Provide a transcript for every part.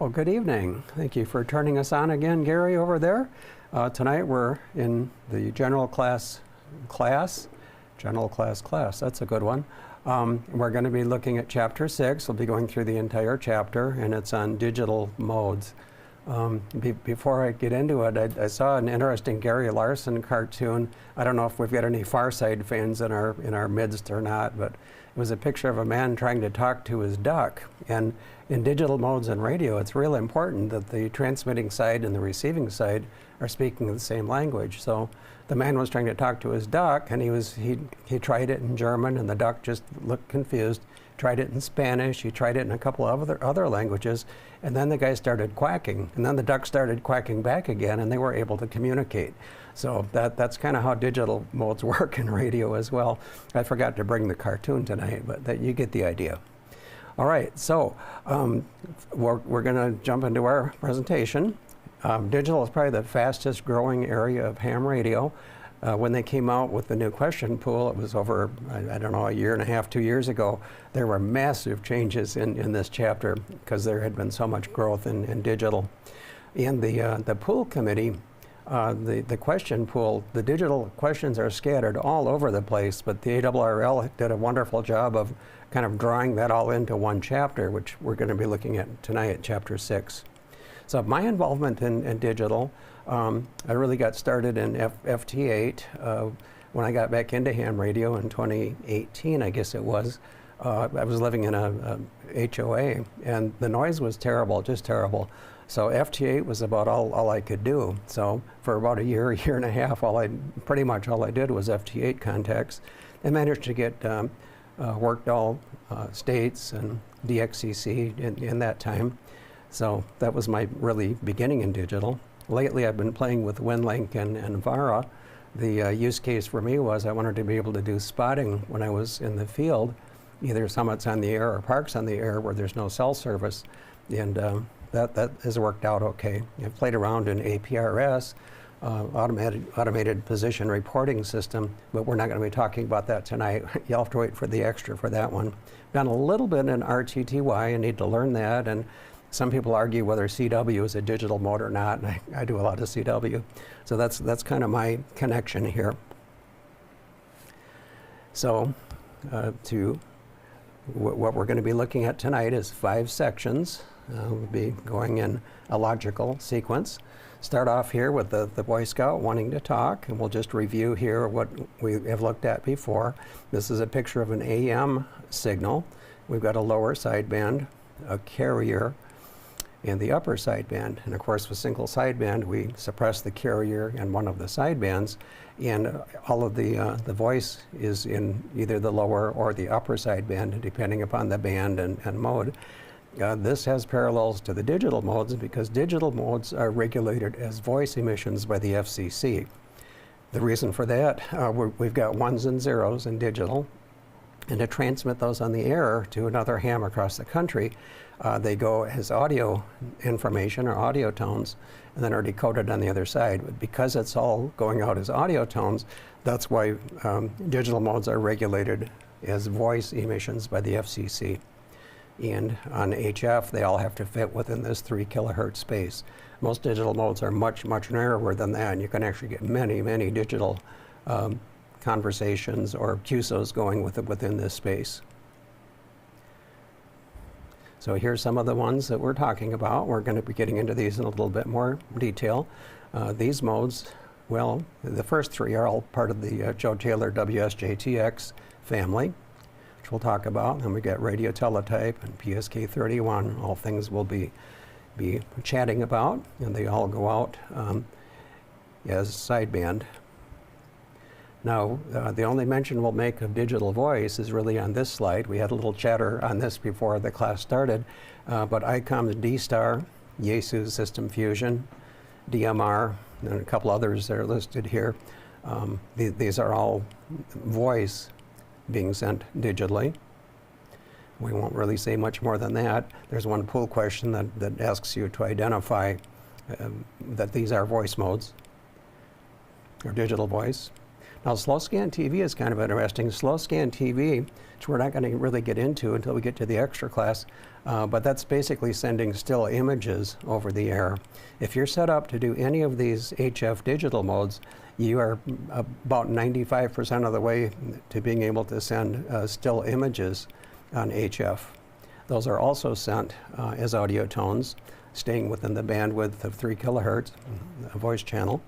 Well, good evening. Thank you for turning us on again, Gary, over there. Tonight we're in the general class. That's a good one. We're going to be looking at Chapter 6. We'll be going through the entire chapter, and it's on digital modes. Before I get into it, I saw an interesting Gary Larson cartoon. I don't know if we've got any Far Side fans in our midst or not, but it was a picture of a man trying to talk to his duck. And in digital modes and radio, it's really important that the transmitting side and the receiving side are speaking the same language. So the man was trying to talk to his duck, and he tried it in German, and the duck just looked confused. Tried it in Spanish, he tried it in a couple of other languages, and then the guy started quacking, and then the duck started quacking back again, and they were able to communicate. So that's kind of how digital modes work in radio as well. I forgot to bring the cartoon tonight, but you get the idea. All right, so we're going to jump into our presentation. Digital is probably the fastest growing area of ham radio. When they came out with the new question pool, it was over, I don't know, a year and a half, 2 years ago. There were massive changes in this chapter because there had been so much growth in digital. In the pool committee, the question pool, the digital questions are scattered all over the place, but the ARRL did a wonderful job of kind of drawing that all into one chapter, which we're going to be looking at tonight at Chapter 6. So my involvement in digital, I really got started in FT8 when I got back into ham radio in 2018, I guess it was. I was living in a HOA, and the noise was terrible, just terrible. So FT8 was about all I could do. So for about a year and a half, pretty much all I did was FT8 contacts, and managed to get worked all states and DXCC in that time. So that was my really beginning in digital. Lately, I've been playing with WinLink and VARA. The use case for me was I wanted to be able to do spotting when I was in the field, either summits on the air or parks on the air where there's no cell service, and that has worked out okay. I've played around in APRS, automated position reporting system, but we're not going to be talking about that tonight. You'll have to wait for the extra for that one. Done a little bit in RTTY. I need to learn that, and some people argue whether CW is a digital mode or not, and I do a lot of CW. So that's kind of my connection here. So what we're going to be looking at tonight is 5 sections. We'll be going in a logical sequence. Start off here with the Boy Scout wanting to talk, and we'll just review here what we have looked at before. This is a picture of an AM signal. We've got a lower sideband, a carrier, and the upper sideband. And of course, with single sideband, we suppress the carrier and one of the sidebands, and all of the voice is in either the lower or the upper sideband, depending upon the band and mode. This has parallels to the digital modes because digital modes are regulated as voice emissions by the FCC. The reason for that, we've got ones and zeros in digital, and to transmit those on the air to another ham across the country, they go as audio information or audio tones and then are decoded on the other side. But because it's all going out as audio tones, that's why digital modes are regulated as voice emissions by the FCC. And on HF, they all have to fit within this 3 kilohertz space. Most digital modes are much narrower than that, and you can actually get many digital conversations or QSOs going within this space. So here's some of the ones that we're talking about. We're going to be getting into these in a little bit more detail. These modes, well, the first 3 are all part of the Joe Taylor WSJTX family, which we'll talk about. And we got radio teletype and PSK31, all things we'll be chatting about, and they all go out as sideband. Now, the only mention we'll make of digital voice is really on this slide. We had a little chatter on this before the class started, but ICOM's D-Star, Yaesu System Fusion, DMR, and a couple others that are listed here. These are all voice being sent digitally. We won't really say much more than that. There's one pool question that asks you to identify that these are voice modes, or digital voice. Now, slow scan TV is kind of interesting. Slow scan TV, which we're not going to really get into until we get to the extra class, but that's basically sending still images over the air. If you're set up to do any of these HF digital modes, you are about 95% of the way to being able to send still images on HF. Those are also sent as audio tones, staying within the bandwidth of 3 kilohertz, a voice channel.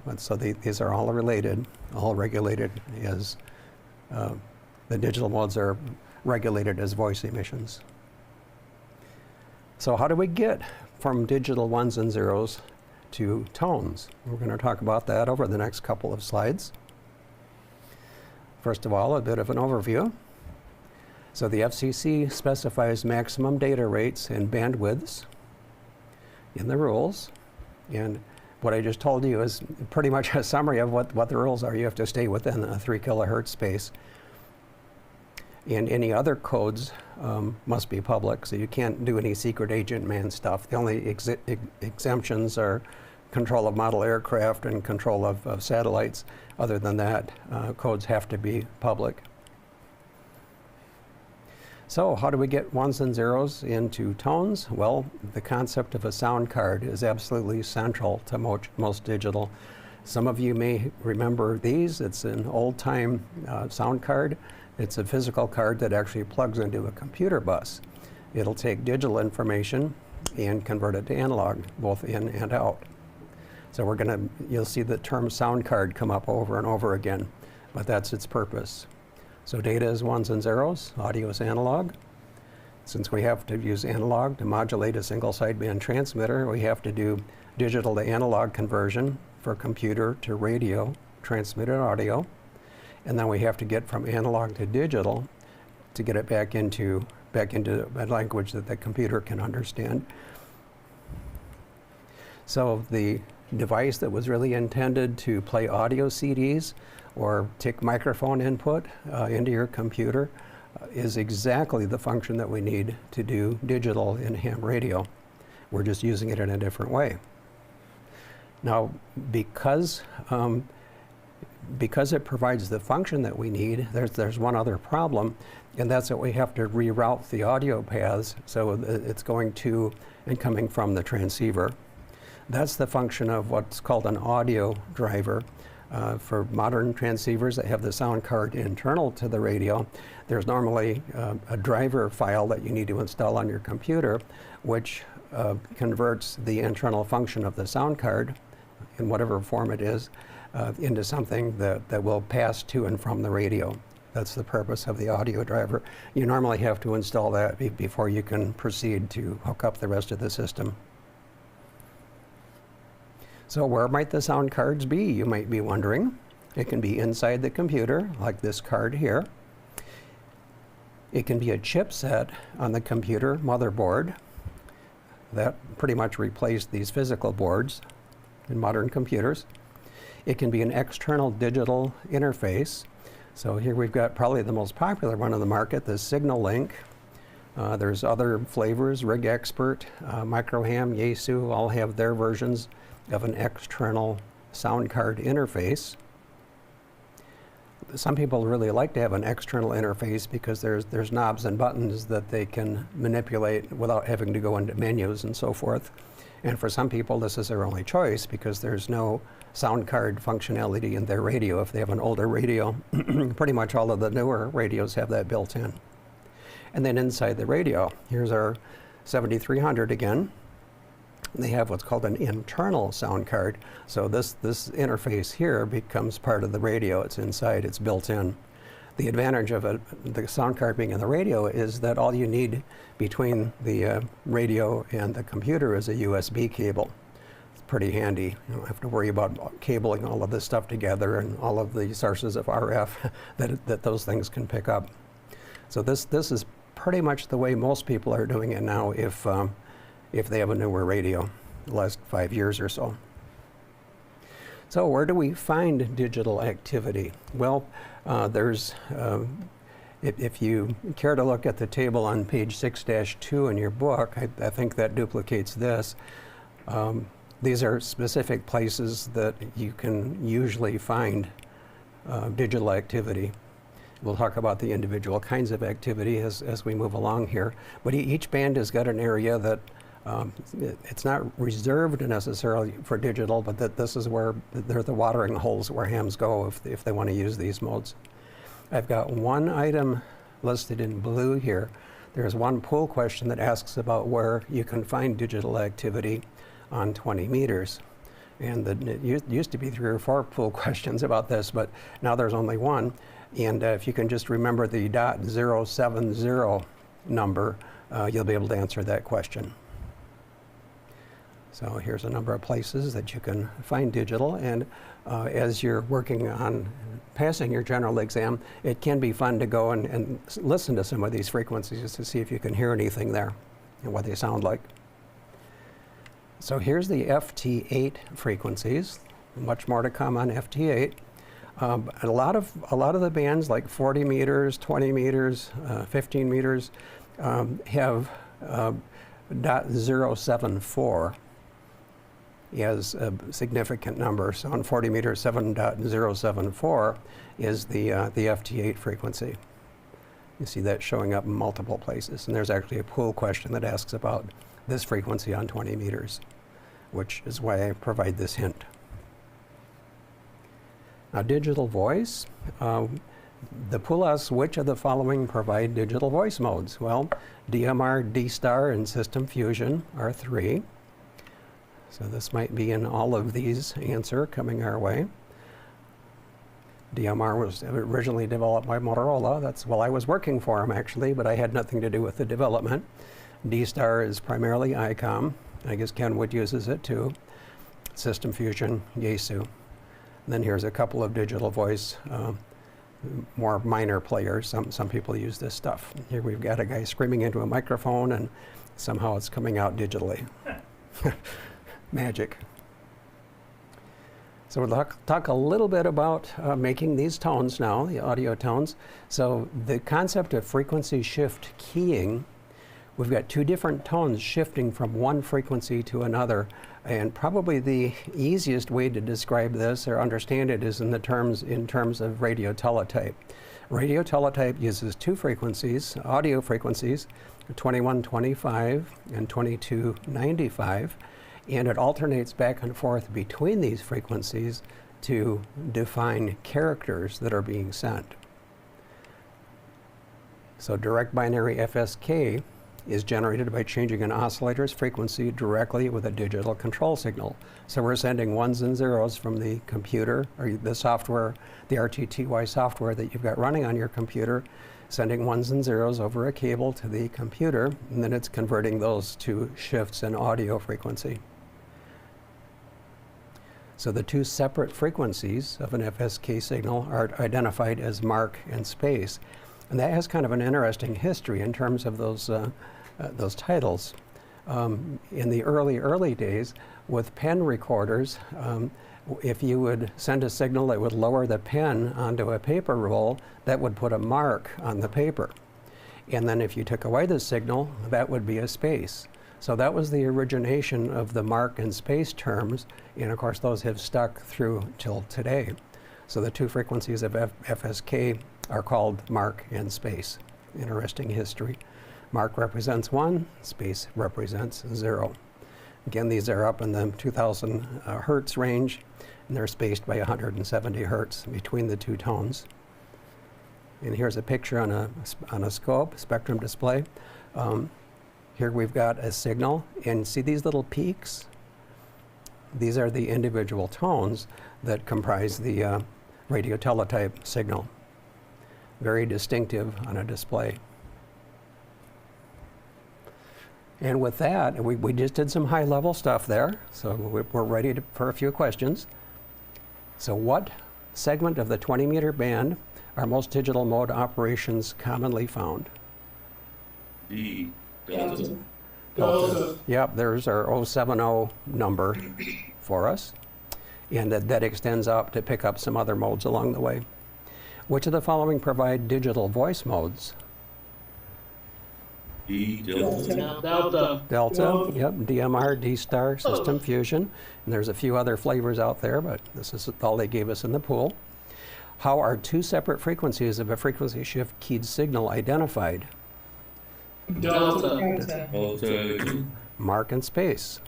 But so these are all related, all regulated as, the digital modes are regulated as voice emissions. So how do we get from digital ones and zeros to tones? We're going to talk about that over the next couple of slides. First of all, a bit of an overview. So the FCC specifies maximum data rates and bandwidths in the rules. And what I just told you is pretty much a summary of what the rules are. You have to stay within a 3 kilohertz space. And any other codes must be public, so you can't do any secret agent man stuff. The only exemptions are control of model aircraft and control of satellites. Other than that, codes have to be public. So how do we get ones and zeros into tones? Well, the concept of a sound card is absolutely central to most digital. Some of you may remember these. It's an old-time sound card. It's a physical card that actually plugs into a computer bus. It'll take digital information and convert it to analog, both in and out. So you'll see the term sound card come up over and over again, but that's its purpose. So data is ones and zeros, audio is analog. Since we have to use analog to modulate a single sideband transmitter, we have to do digital to analog conversion for computer to radio transmitted audio. And then we have to get from analog to digital to get it back into a language that the computer can understand. So the device that was really intended to play audio CDs or take microphone input into your computer is exactly the function that we need to do digital in ham radio. We're just using it in a different way. Now, because it provides the function that we need, there's one other problem, and that's that we have to reroute the audio paths so it's going to and coming from the transceiver. That's the function of what's called an audio driver. For modern transceivers that have the sound card internal to the radio, there's normally a driver file that you need to install on your computer, which converts the internal function of the sound card, in whatever form it is, into something that will pass to and from the radio. That's the purpose of the audio driver. You normally have to install that before you can proceed to hook up the rest of the system. So where might the sound cards be, you might be wondering. It can be inside the computer, like this card here. It can be a chipset on the computer motherboard. That pretty much replaced these physical boards in modern computers. It can be an external digital interface. So here we've got probably the most popular one on the market, the SignalLink. There's other flavors, RigExpert, Microham, Yaesu, all have their versions of an external sound card interface. Some people really like to have an external interface because there's knobs and buttons that they can manipulate without having to go into menus and so forth. And for some people, this is their only choice because there's no sound card functionality in their radio. If they have an older radio, pretty much all of the newer radios have that built in. And then inside the radio, here's our 7300 again. They have what's called an internal sound card. So this interface here becomes part of the radio. It's inside, it's built in. The advantage of the sound card being in the radio is that all you need between the radio and the computer is a USB cable. It's pretty handy. You don't have to worry about cabling all of this stuff together and all of the sources of RF that those things can pick up. So this is pretty much the way most people are doing it now if they have a newer radio, the last 5 years or so. So where do we find digital activity? Well, if you care to look at the table on page 6-2 in your book, I think that duplicates this. These are specific places that you can usually find digital activity. We'll talk about the individual kinds of activity as we move along here. But each band has got an area that it's not reserved necessarily for digital, but that this is where they're the watering holes where hams go if they want to use these modes. I've got one item listed in blue here. There's one pool question that asks about where you can find digital activity on 20 meters. And it used to be 3 or 4 pool questions about this, but now there's only one. And if you can just remember the .070 number, you'll be able to answer that question. So here's a number of places that you can find digital, and as you're working on passing your general exam, it can be fun to go and listen to some of these frequencies to see if you can hear anything there and what they sound like. So here's the FT8 frequencies. Much more to come on FT8. A lot of the bands, like 40 meters, 20 meters, 15 meters, have .074 as a significant number. So on 40 meters, 7.074 is the FT8 frequency. You see that showing up in multiple places. And there's actually a pool question that asks about this frequency on 20 meters, which is why I provide this hint. Now, digital voice. The pool asks, which of the following provide digital voice modes? Well, DMR, D-Star, and System Fusion are 3. So this might be in all of these answer coming our way. DMR was originally developed by Motorola. That's while I was working for them, actually, but I had nothing to do with the development. D-Star is primarily ICOM. I guess Kenwood uses it too. System Fusion, Yaesu. And then here's a couple of digital voice, more minor players. Some people use this stuff. Here we've got a guy screaming into a microphone, and somehow it's coming out digitally. Magic. So we'll talk a little bit about making these tones now, the audio tones. So the concept of frequency shift keying, we've got 2 different tones shifting from one frequency to another. And probably the easiest way to describe this or understand it is in terms of radio teletype. Radio teletype uses 2 frequencies, audio frequencies, 2125 and 2295. And it alternates back and forth between these frequencies to define characters that are being sent. So direct binary FSK is generated by changing an oscillator's frequency directly with a digital control signal. So we're sending 1s and 0s from the computer, or the software, the RTTY software that you've got running on your computer, sending 1s and 0s over a cable to the computer, and then it's converting those to shifts in audio frequency. So the 2 separate frequencies of an FSK signal are identified as mark and space. And that has kind of an interesting history in terms of those titles. In the early days, with pen recorders, if you would send a signal that would lower the pen onto a paper roll, that would put a mark on the paper. And then if you took away the signal, that would be a space. So that was the origination of the mark and space terms, and of course those have stuck through till today. So the 2 frequencies of FSK are called mark and space. Interesting history. Mark represents 1, space represents 0. Again, these are up in the 2000 hertz range, and they're spaced by 170 hertz between the 2 tones. And here's a picture on a scope, spectrum display. Here we've got a signal, and see these little peaks? These are the individual tones that comprise the radio teletype signal. Very distinctive on a display. And with that, we just did some high-level stuff there, so we're ready for a few questions. So what segment of the 20-meter band are most digital mode operations commonly found? D. Delta. Delta. Yep, there's our 070 number for us. And that extends up to pick up some other modes along the way. Which of the following provide digital voice modes? D. Delta. Delta, yep, DMR, D-Star, System Fusion. And there's a few other flavors out there, but this is all they gave us in the pool. How are two separate frequencies of a frequency shift keyed signal identified? Delta. Mark and space.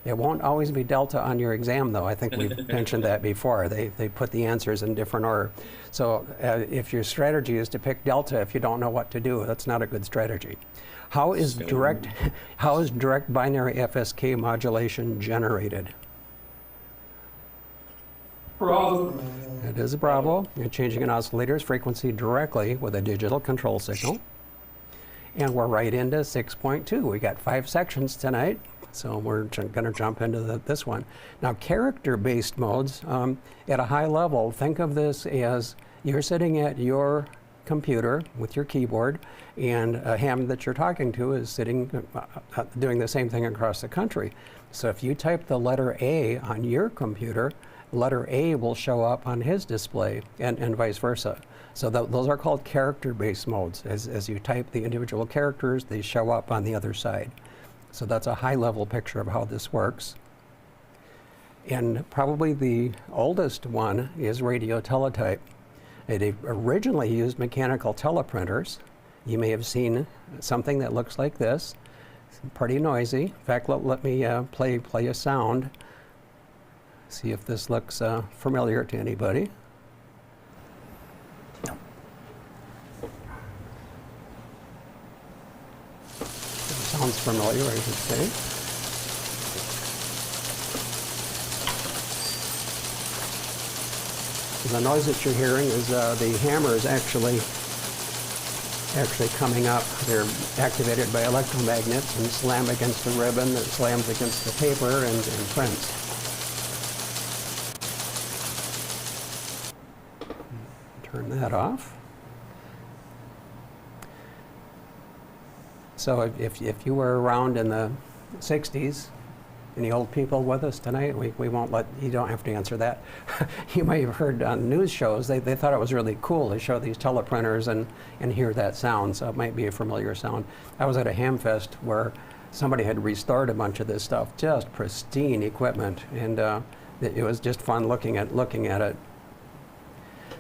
It won't always be delta on your exam, though. I think we've mentioned that before. They put the answers in different order. So if your strategy is to pick delta if you don't know what to do, that's not a good strategy. How is direct binary FSK modulation generated? Bravo. It is a Bravo. You're changing an oscillator's frequency directly with a digital control signal. And we're right into 6.2. We got 5 sections tonight, so we're going to jump into this one. Now, character-based modes, at a high level, think of this as you're sitting at your computer with your keyboard, and a ham that you're talking to is sitting doing the same thing across the country. So if you type the letter A on your computer, letter A will show up on his display, and vice versa. So those are called character-based modes. As you type the individual characters, they show up on the other side. So that's a high-level picture of how this works. And probably the oldest one is radio teletype. It originally used mechanical teleprinters. You may have seen something that looks like this. It's pretty noisy. In fact, let me play a sound. See if this looks familiar to anybody. Sounds familiar, I should say. The noise that you're hearing is the hammer is actually coming up. They're activated by electromagnets and slam against the ribbon that slams against the paper and prints. Turn that off. So if you were around in the 60s, any old people with us tonight? We won't let, you don't have to answer that. You may have heard on news shows, they thought it was really cool to show these teleprinters and hear that sound, so it might be a familiar sound. I was at a Hamfest where somebody had restored a bunch of this stuff, just pristine equipment, and it was just fun looking at it.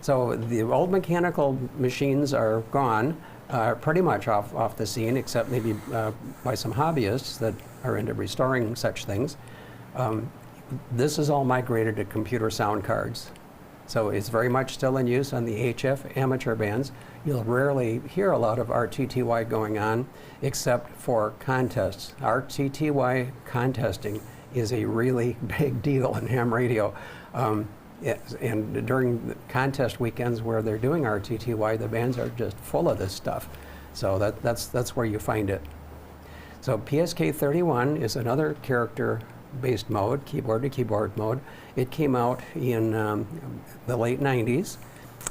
So the old mechanical machines are gone, pretty much off the scene, except maybe by some hobbyists that are into restoring such things. This is all migrated to computer sound cards. So it's very much still in use on the HF amateur bands. You'll rarely hear a lot of RTTY going on, except for contests. RTTY contesting is a really big deal in ham radio. And during the contest weekends where they're doing RTTY, the bands are just full of this stuff. So that's where you find it. So PSK31 is another character-based mode, keyboard-to-keyboard mode. It came out in the late 90s.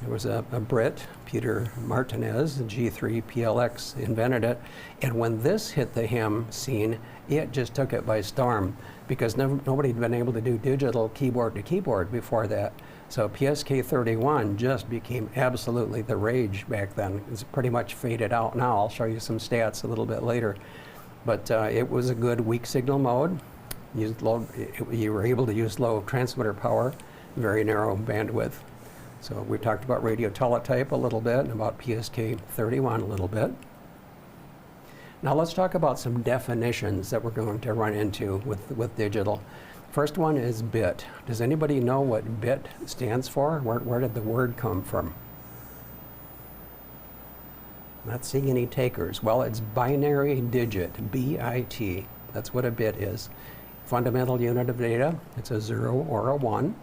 There was a Brit, Peter Martinez, G3 PLX, invented it. And when this hit the ham scene, it just took it by storm, because nobody had been able to do digital keyboard-to-keyboard before that. So PSK31 just became absolutely the rage back then. It's pretty much faded out now. I'll show you some stats a little bit later. But it was a good weak signal mode. You were able to use low transmitter power, very narrow bandwidth. So we talked about radio teletype a little bit and about PSK31 a little bit. Now let's talk about some definitions that we're going to run into with digital. First one is bit. Does anybody know what bit stands for? Where did the word come from? Not seeing any takers. Well, it's binary digit, B-I-T. That's what a bit is. Fundamental unit of data, it's a 0 or a 1.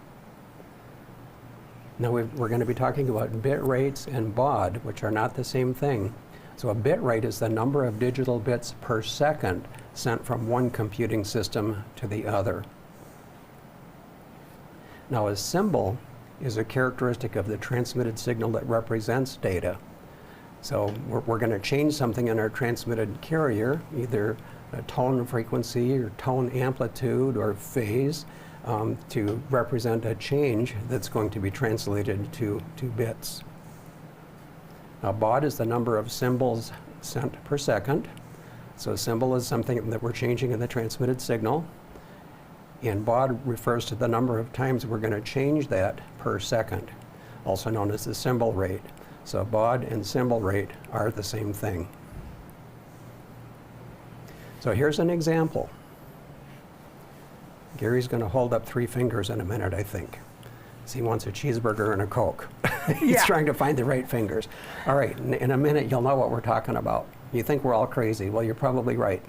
Now we're going to be talking about bit rates and baud, which are not the same thing. So a bit rate is the number of digital bits per second sent from one computing system to the other. Now a symbol is a characteristic of the transmitted signal that represents data. So we're going to change something in our transmitted carrier, either a tone frequency or tone amplitude or phase, to represent a change that's going to be translated to bits. Now baud is the number of symbols sent per second. So a symbol is something that we're changing in the transmitted signal. And baud refers to the number of times we're going to change that per second. also known as the symbol rate. So baud and symbol rate are the same thing. So here's an example. Gary's going to hold up 3 fingers in a minute, I think. He wants a cheeseburger and a Coke. He's trying to find the right fingers. All right, in a minute you'll know what we're talking about. You think we're all crazy. Well, you're probably right.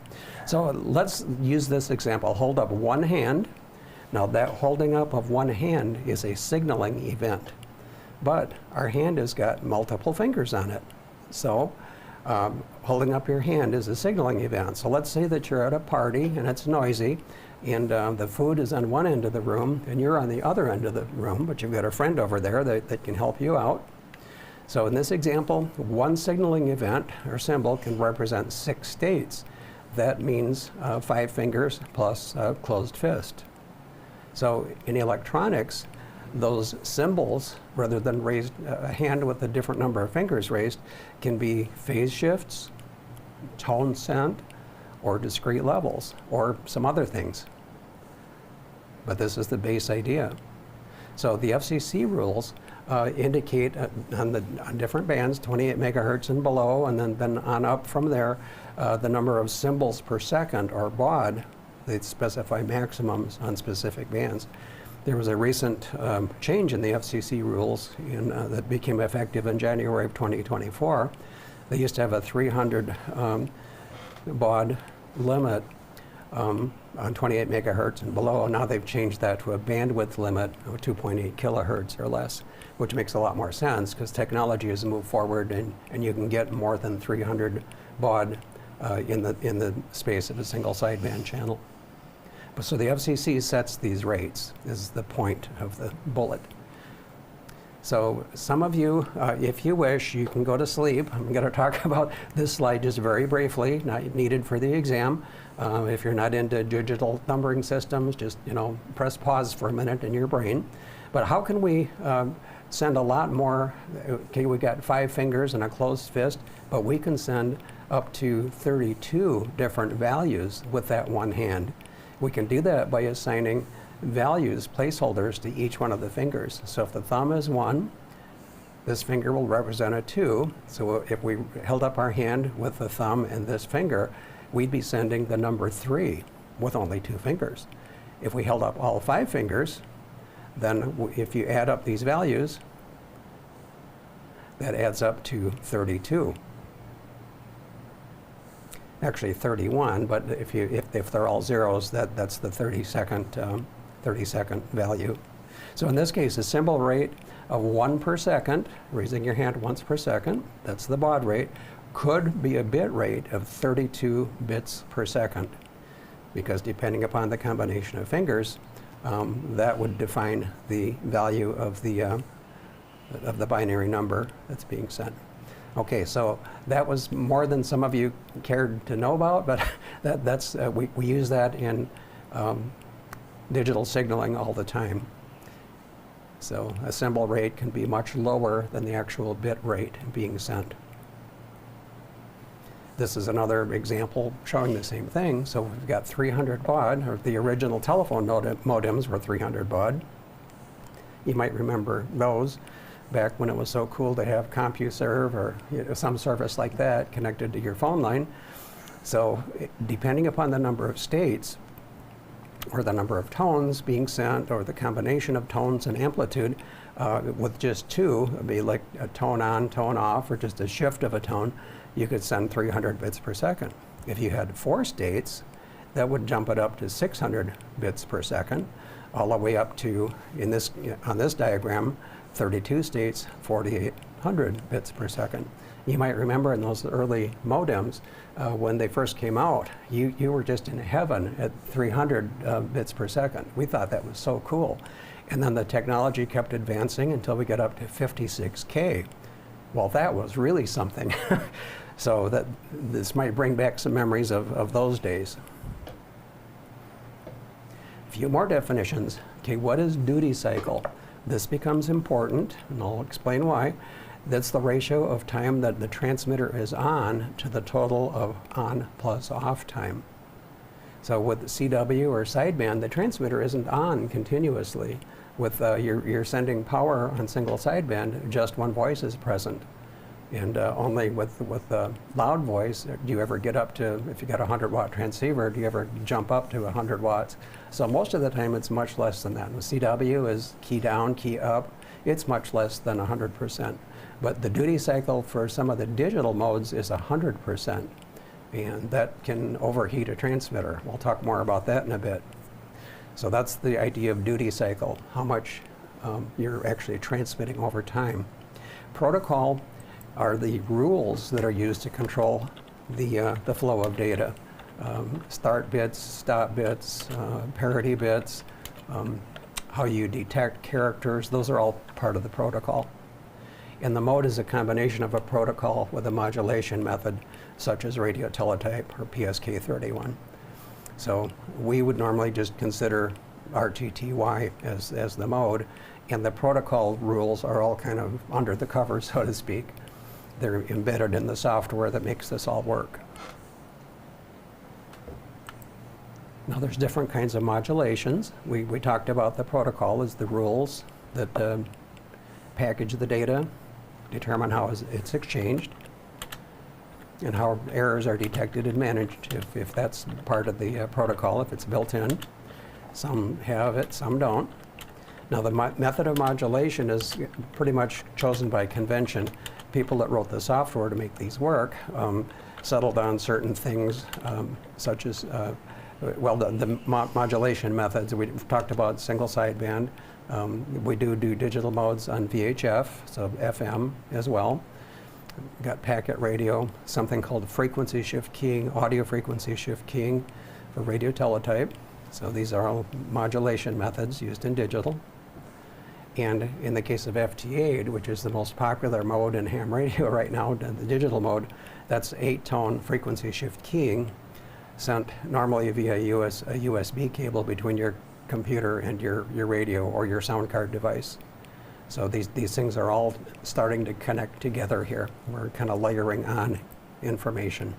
So let's use this example. Hold up one hand. Now that holding up of one hand is a signaling event, but our hand has got multiple fingers on it. So holding up your hand is a signaling event. So let's say that you're at a party and it's noisy, and the food is on one end of the room and you're on the other end of the room, but you've got a friend over there that can help you out. So in this example, one signaling event or symbol can represent 6 states. That means 5 fingers plus a closed fist. So in electronics, those symbols, rather than raised a hand with a different number of fingers raised, can be phase shifts, tone sent, or discrete levels, or some other things. But this is the base idea. So the FCC rules indicate on different bands, 28 megahertz and below, and then on up from there, the number of symbols per second, or baud. They specify maximums on specific bands. There was a recent change in the FCC rules that became effective in January of 2024. They used to have a 300 baud limit on 28 megahertz and below. Now they've changed that to a bandwidth limit of 2.8 kilohertz or less, which makes a lot more sense because technology has moved forward and you can get more than 300 baud in the space of a single sideband channel. So the FCC sets these rates, is the point of the bullet. So some of you, if you wish, you can go to sleep. I'm going to talk about this slide just very briefly, not needed for the exam. If you're not into digital numbering systems, just press pause for a minute in your brain. But how can we send a lot more? Okay, we got 5 fingers and a closed fist, but we can send up to 32 different values with that one hand. We can do that by assigning values, placeholders, to each one of the fingers. So if the thumb is 1, this finger will represent a 2. So if we held up our hand with the thumb and this finger, we'd be sending the number 3 with only 2 fingers. If we held up all 5 fingers, then if you add up these values, that adds up to 32. Actually 31, but if they're all zeros, that's the 30-second value. So in this case, a symbol rate of 1 per second, raising your hand once per second, that's the baud rate, could be a bit rate of 32 bits per second, because depending upon the combination of fingers, that would define the value of the binary number that's being sent. Okay, so that was more than some of you cared to know about, but we use that in digital signaling all the time. So a symbol rate can be much lower than the actual bit rate being sent. This is another example showing the same thing. So we've got 300 baud, or the original telephone modems were 300 baud. You might remember those back when it was so cool to have CompuServe or some service like that connected to your phone line. So depending upon the number of states, or the number of tones being sent, or the combination of tones and amplitude, with just 2, it'd be like a tone on, tone off, or just a shift of a tone, you could send 300 bits per second. If you had 4 states, that would jump it up to 600 bits per second, all the way up to, on this diagram, 32 states, 4,800 bits per second. You might remember in those early modems, when they first came out, you were just in heaven at 300 bits per second. We thought that was so cool. And then the technology kept advancing until we got up to 56K. Well, that was really something. So this might bring back some memories of those days. A few more definitions. Okay, what is duty cycle? This becomes important, and I'll explain why. That's the ratio of time that the transmitter is on to the total of on plus off time. So with CW or sideband, the transmitter isn't on continuously. you're sending power on single sideband, just one voice is present. And only with loud voice do you ever get up to, if you got a 100-watt transceiver, do you ever jump up to 100 watts. So most of the time it's much less than that. And CW is key down, key up. It's much less than 100%. But the duty cycle for some of the digital modes is 100%. And that can overheat a transmitter. We'll talk more about that in a bit. So that's the idea of duty cycle, how much you're actually transmitting over time. Protocol are the rules that are used to control the flow of data. Start bits, stop bits, parity bits, how you detect characters, those are all part of the protocol. And the mode is a combination of a protocol with a modulation method, such as radio teletype or PSK31. So we would normally just consider RTTY as the mode, and the protocol rules are all kind of under the cover, so to speak. They're embedded in the software that makes this all work. Now there's different kinds of modulations. We talked about the protocol as the rules that package the data, determine how it's exchanged, and how errors are detected and managed if that's part of the protocol, if it's built in. Some have it, some don't. Now the method of modulation is pretty much chosen by convention. People that wrote the software to make these work settled on certain things, such as, the modulation methods. We've talked about single sideband. We do digital modes on VHF, so FM as well. We've got packet radio, something called frequency shift keying, audio frequency shift keying for radio teletype. So these are all modulation methods used in digital. And in the case of FT8, which is the most popular mode in ham radio right now, the digital mode, that's 8-tone frequency shift keying sent normally via a USB cable between your computer and your radio or your sound card device. So these things are all starting to connect together here. We're kind of layering on information.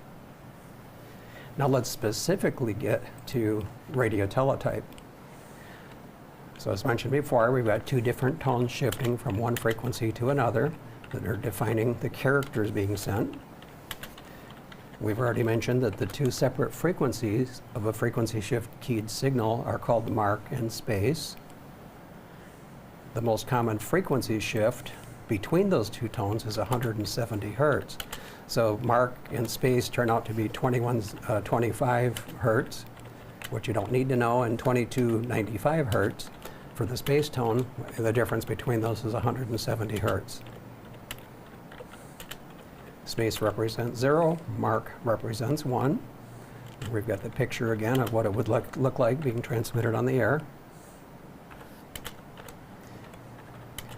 Now let's specifically get to radio teletype. So as mentioned before, we've got two different tones shifting from one frequency to another that are defining the characters being sent. We've already mentioned that the two separate frequencies of a frequency shift keyed signal are called mark and space. The most common frequency shift between those two tones is 170 hertz. So mark and space turn out to be 25 hertz, which you don't need to know, and 2295 hertz. For the space tone, the difference between those is 170 hertz. Space represents 0, mark represents 1. We've got the picture again of what it would look like being transmitted on the air.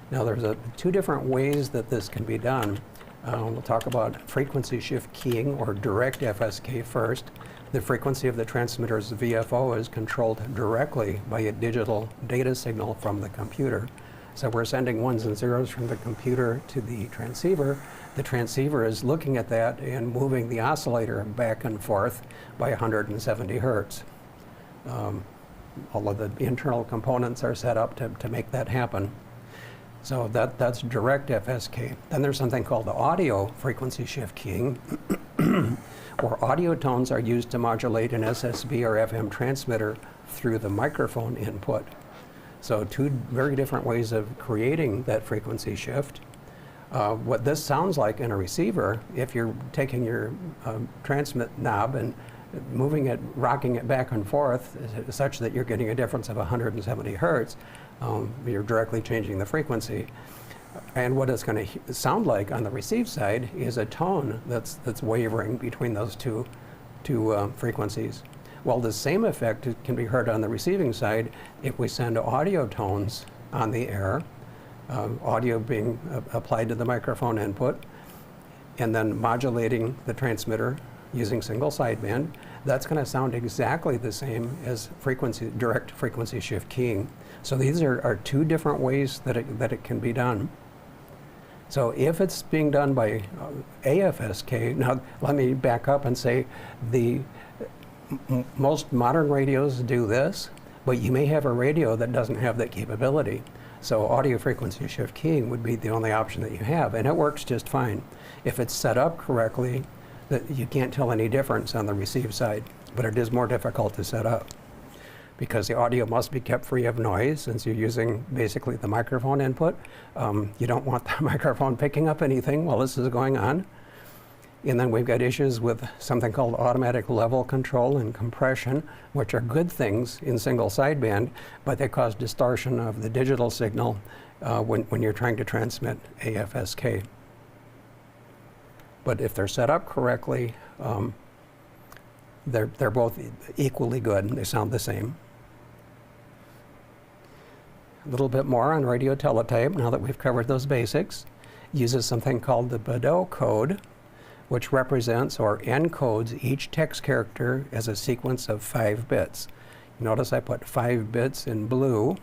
Now there's two different ways that this can be done. We'll talk about frequency shift keying or direct FSK first. The frequency of the transmitter's VFO is controlled directly by a digital data signal from the computer. So we're sending ones and zeros from the computer to the transceiver. The transceiver is looking at that and moving the oscillator back and forth by 170 hertz. All of the internal components are set up to make that happen. So that's direct FSK. Then there's something called the audio frequency shift keying, where audio tones are used to modulate an SSB or FM transmitter through the microphone input. So two very different ways of creating that frequency shift. What this sounds like in a receiver, if you're taking your transmit knob and moving it, rocking it back and forth such that you're getting a difference of 170 hertz, you're directly changing the frequency. And what it's going to sound like on the receive side is a tone that's wavering between those two frequencies. Well, the same effect can be heard on the receiving side if we send audio tones on the air, audio being applied to the microphone input, and then modulating the transmitter using single sideband. That's going to sound exactly the same as direct frequency shift keying. So these are two different ways that it can be done. So if it's being done by AFSK, now let me back up and say most modern radios do this, But you may have a radio that doesn't have that capability. So audio frequency shift keying would be the only option that you have, and it works just fine. If it's set up correctly, that you can't tell any difference on the receive side, but it is more difficult to set up because the audio must be kept free of noise since you're using basically the microphone input. You don't want the microphone picking up anything while this is going on. And then we've got issues with something called automatic level control and compression, which are good things in single sideband, but they cause distortion of the digital signal when you're trying to transmit AFSK. But if they're set up correctly, they're both equally good. They sound the same. A little bit more on radio teletype, now that we've covered those basics. Uses something called the Baudot code, which represents or encodes each text character as a sequence of 5 bits. Notice I put 5 bits in blue.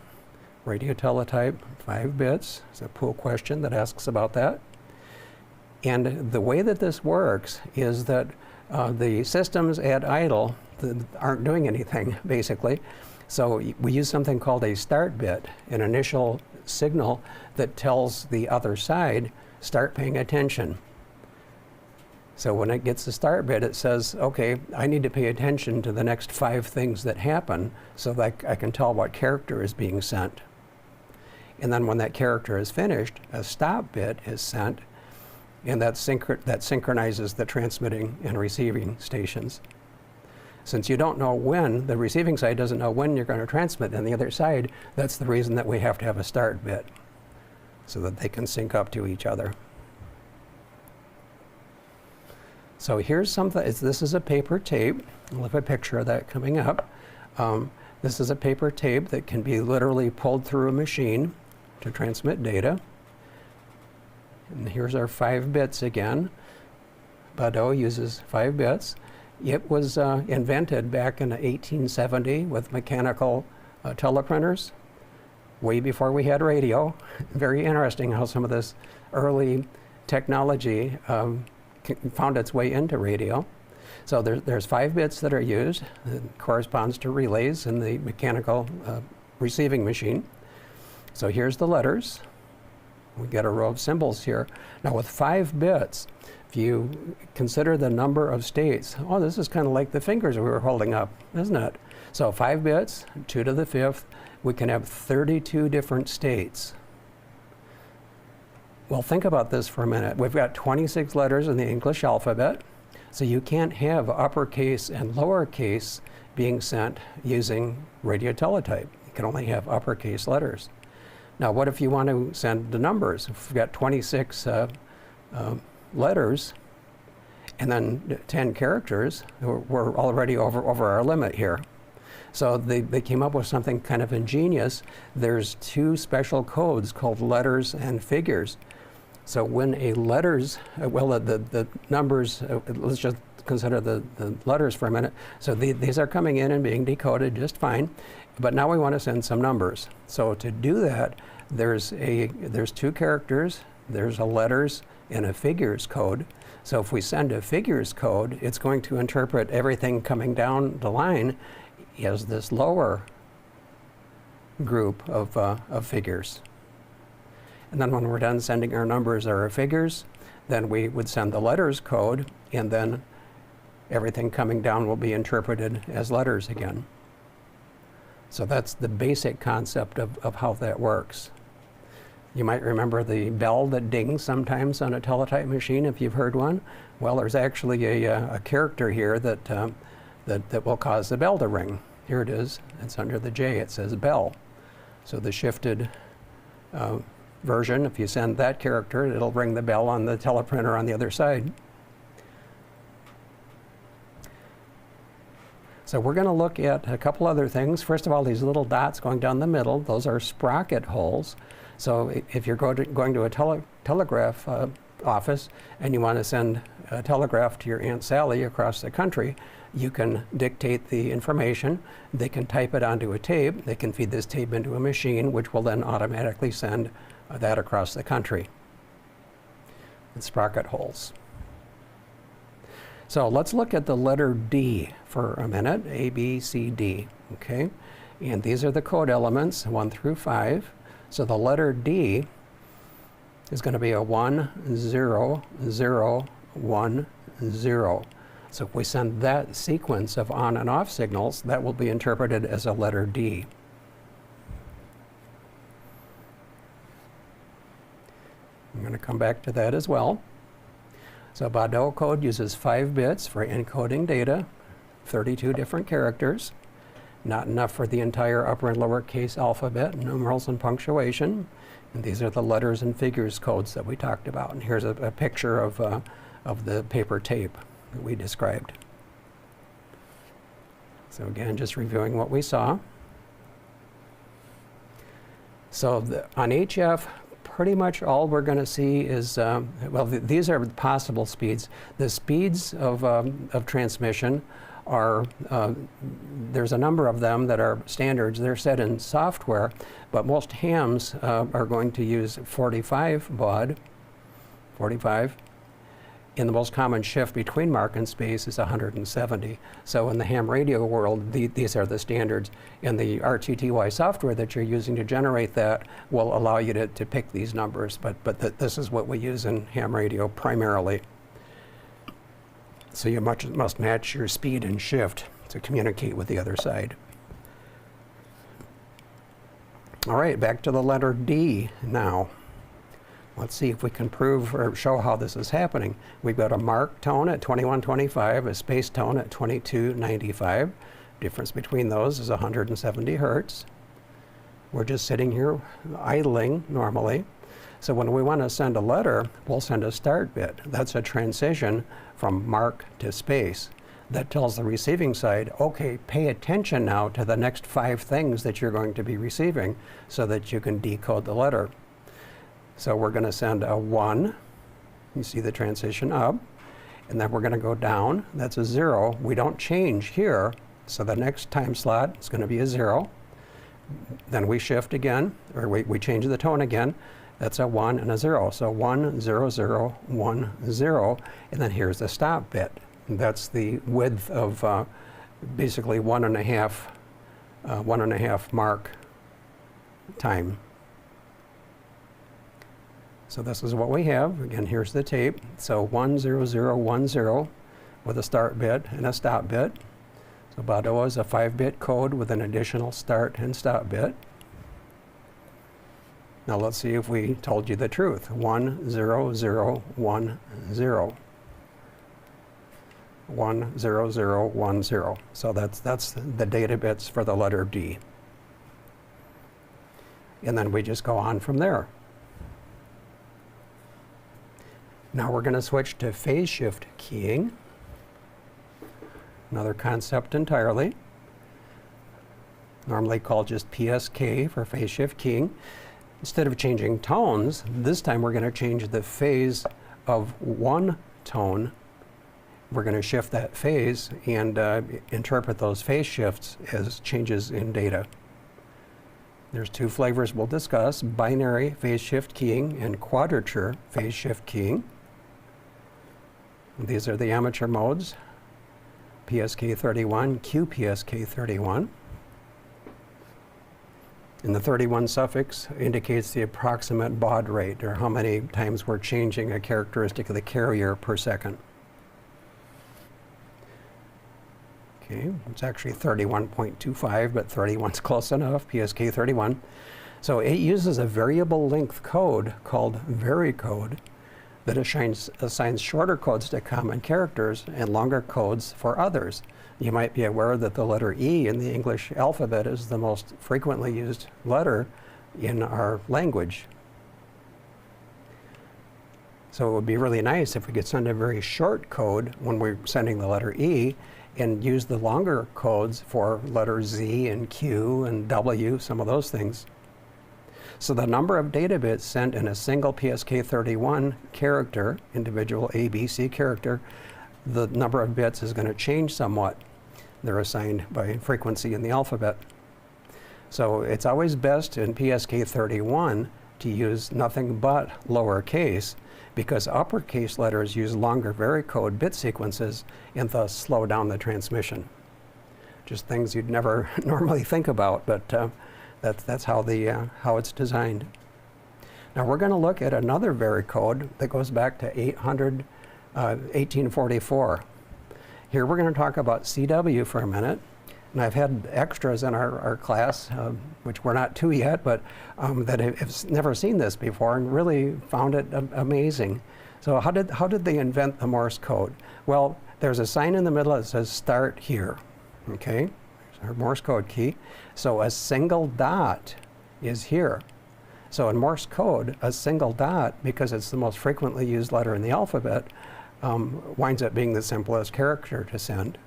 Radio teletype, 5 bits. It's a pool question that asks about that. And the way that this works is that the systems at idle aren't doing anything, basically. So we use something called a start bit, an initial signal that tells the other side, start paying attention. So when it gets the start bit, it says, okay, I need to pay attention to the next 5 things that happen so that I can tell what character is being sent. And then when that character is finished, a stop bit is sent, and that synchronizes the transmitting and receiving stations. Since you don't know when, the receiving side doesn't know when you're going to transmit, and the other side, that's the reason that we have to have a start bit, so that they can sync up to each other. So here's something, this is a paper tape. I'll have a picture of that coming up. This is a paper tape that can be literally pulled through a machine to transmit data. And here's our 5 bits again. Baudot uses 5 bits. It was invented back in 1870 with mechanical teleprinters, way before we had radio. Very interesting how some of this early technology found its way into radio. So there's 5 bits that are used. It corresponds to relays in the mechanical receiving machine. So here's the letters. We get a row of symbols here. Now with 5 bits, if you consider the number of states, oh, this is kind of like the fingers we were holding up, isn't it? So 5 bits, 2 to the 5th, we can have 32 different states. Well, think about this for a minute. We've got 26 letters in the English alphabet, so you can't have uppercase and lowercase being sent using radio teletype. You can only have uppercase letters. Now, what if you want to send the numbers? If we've got 26 letters and then 10 characters, we're already over our limit here. So they came up with something kind of ingenious. There's 2 special codes called letters and figures. So when a letters, the numbers, let's just consider the letters for a minute. So these are coming in and being decoded just fine, but now we want to send some numbers. So to do that, there's 2 characters, there's a letters and a figures code. So if we send a figures code, it's going to interpret everything coming down the line as this lower group of figures. And then when we're done sending our numbers or our figures, then we would send the letters code, and then everything coming down will be interpreted as letters again. So that's the basic concept of how that works. You might remember the bell that dings sometimes on a teletype machine if you've heard one. Well, there's actually a character here that will cause the bell to ring. Here it is. It's under the J. It says bell. So the shifted version, if you send that character, it'll ring the bell on the teleprinter on the other side. So we're going to look at a couple other things. First of all, these little dots going down the middle, those are sprocket holes. So if you're going to a telegraph office and you want to send a telegraph to your Aunt Sally across the country, you can dictate the information. They can type it onto a tape. They can feed this tape into a machine, which will then automatically send that across the country. And sprocket holes. So let's look at the letter D for a minute, A, B, C, D, okay? And these are the code elements, 1 through 5. So the letter D is going to be a 1, 0, 0, 1, 0. So if we send that sequence of on and off signals, that will be interpreted as a letter D. I'm going to come back to that as well. So Baudot code uses 5 bits for encoding data, 32 different characters. Not enough for the entire upper and lower case alphabet, numerals and punctuation. And these are the letters and figures codes that we talked about. And here's a picture of the paper tape that we described. So again, just reviewing what we saw. So on HF, pretty much all we're going to see is, these are possible speeds. The speeds of transmission are, there's a number of them that are standards. They're set in software, but most hams are going to use 45 baud, 45. And the most common shift between mark and space is 170. So in the ham radio world, these are the standards. And the RTTY software that you're using to generate that will allow you to pick these numbers. But this is what we use in ham radio primarily. So you must match your speed and shift to communicate with the other side. All right, back to the letter D now. Let's see if we can prove or show how this is happening. We've got a mark tone at 2125, a space tone at 2295. Difference between those is 170 hertz. We're just sitting here idling normally. So when we want to send a letter, we'll send a start bit. That's a transition from mark to space. That tells the receiving side, okay, pay attention now to the next 5 things that you're going to be receiving so that you can decode the letter. So we're going to send a 1. You see the transition up. And then we're going to go down. That's a 0. We don't change here. So the next time slot is going to be a 0. Then we shift again, or we change the tone again. That's a 1 and a 0. So 1, 0, 0, 1, 0. And then here's the stop bit. And that's the width of basically 1.5 mark time. So this is what we have. Again, here's the tape. So 1, 0, 0, 1, 0 with a start bit and a stop bit. So Baudot is a 5-bit code with an additional start and stop bit. Now let's see if we told you the truth. 1, 0, 0, 1, 0. 1, 0, 0, 1, 0. So that's the data bits for the letter D. And then we just go on from there. Now we're going to switch to phase shift keying. Another concept entirely. Normally called just PSK for phase shift keying. Instead of changing tones, this time we're going to change the phase of one tone. We're going to shift that phase and interpret those phase shifts as changes in data. There's 2 flavors we'll discuss: binary phase shift keying and quadrature phase shift keying. These are the amateur modes: PSK31, QPSK31. And the 31 suffix indicates the approximate baud rate, or how many times we're changing a characteristic of the carrier per second. Okay, it's actually 31.25, but 31's close enough, PSK31. So it uses a variable length code called varicode that assigns shorter codes to common characters and longer codes for others. You might be aware that the letter E in the English alphabet is the most frequently used letter in our language. So it would be really nice if we could send a very short code when we're sending the letter E and use the longer codes for letters Z and Q and W, some of those things. So the number of data bits sent in a single PSK31 character, individual ABC character, the number of bits is going to change somewhat. They're assigned by frequency in the alphabet. So it's always best in PSK31 to use nothing but lowercase, because uppercase letters use longer varicode bit sequences and thus slow down the transmission. just things you'd never normally think about, but that's how it's designed. Now we're going to look at another varicode that goes back to 1844. Here we're going to talk about CW for a minute. And I've had extras in our class, which we're not to yet, but that have never seen this before and really found it amazing. So how did they invent the Morse code? Well, there's a sign in the middle that says start here, okay? There's our Morse code key. So a single dot is here. So in Morse code, a single dot, because it's the most frequently used letter in the alphabet, winds up being the simplest character to send.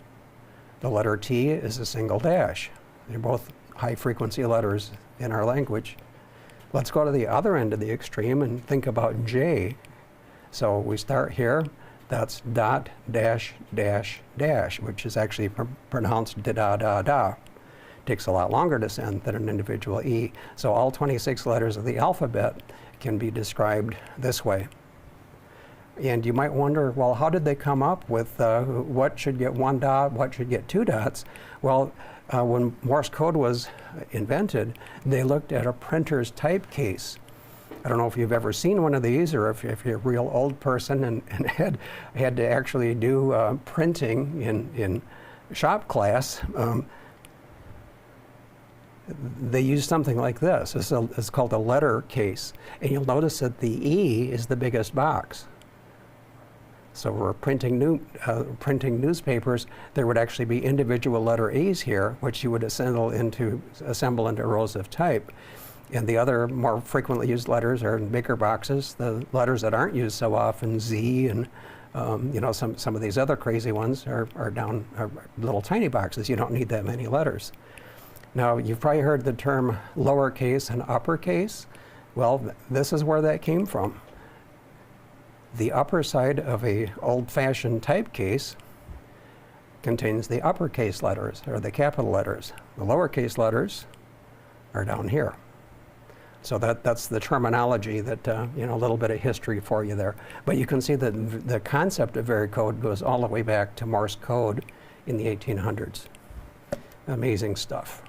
The letter T is a single dash. They're both high frequency letters in our language. Let's go to the other end of the extreme and think about J. So we start here, that's dot, dash, dash, dash, which is actually pronounced da-da-da-da. Takes a lot longer to send than an individual E. So all 26 letters of the alphabet can be described this way. And you might wonder, well, how did they come up with what should get one dot, what should get two dots? Well, when Morse code was invented, they looked at a printer's type case. I don't know if you've ever seen one of these, or if you're a real old person and had to actually do printing in shop class. They use something like this. It's called a letter case. And you'll notice that the E is the biggest box. So we're printing newspapers, there would actually be individual letter A's here, which you would assemble into rows of type. And the other more frequently used letters are in bigger boxes. The letters that aren't used so often, Z and some of these other crazy ones are little tiny boxes. You don't need that many letters. Now, you've probably heard the term lowercase and uppercase. Well, this is where that came from. The upper side of a old-fashioned typecase contains the uppercase letters, or the capital letters. The lowercase letters are down here. So that's the terminology that, a little bit of history for you there. But you can see that the concept of varicode goes all the way back to Morse code in the 1800s. Amazing stuff.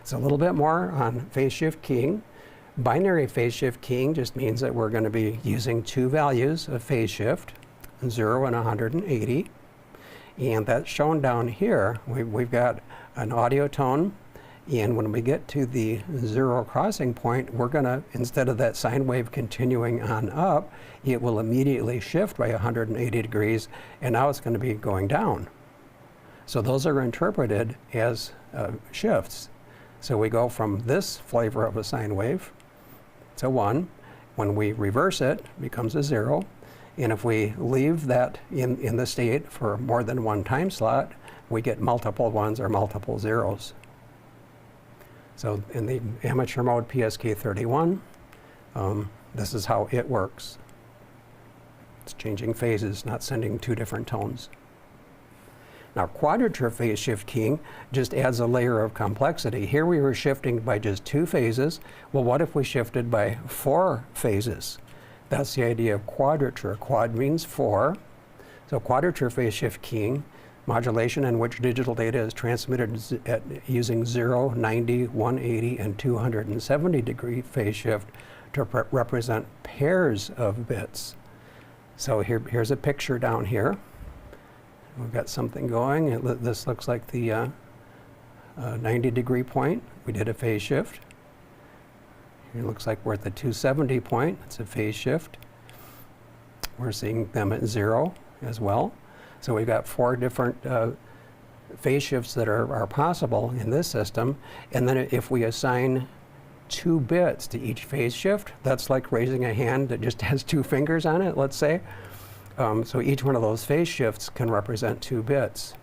So a little bit more on phase shift keying. Binary phase shift keying just means that we're going to be using two values of phase shift, 0 and 180. And that's shown down here. We've got an audio tone, and when we get to the 0 crossing point, we're going to, instead of that sine wave continuing on up, it will immediately shift by 180 degrees, and now it's going to be going down. So those are interpreted as shifts. So we go from this flavor of a sine wave to 1. When we reverse it, it becomes a 0. And if we leave that in the state for more than one time slot, we get multiple 1s or multiple 0s. So in the amateur mode PSK 31, this is how it works. It's changing phases, not sending two different tones. Now, quadrature phase shift keying just adds a layer of complexity. Here we were shifting by just 2 phases. Well, what if we shifted by 4 phases? That's the idea of quadrature. Quad means 4. So quadrature phase shift keying, modulation in which digital data is transmitted using 0, 90, 180, and 270 degree phase shift to represent pairs of bits. So here's a picture down here. We've got something going. This looks like the 90 degree point. We did a phase shift. It looks like we're at the 270 point. It's a phase shift. We're seeing them at 0 as well. So we've got 4 different phase shifts that are possible in this system. And then if we assign 2 bits to each phase shift, that's like raising a hand that just has 2 fingers on it, let's say. So each one of those phase shifts can represent 2 bits.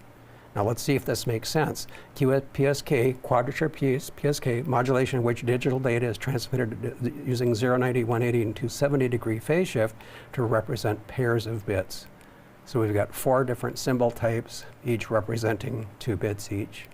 Now let's see if this makes sense. QPSK, quadrature PSK, modulation in which digital data is transmitted using 0, 90, 180, and 270 degree phase shift to represent pairs of bits. So we've got 4 different symbol types, each representing 2 bits each.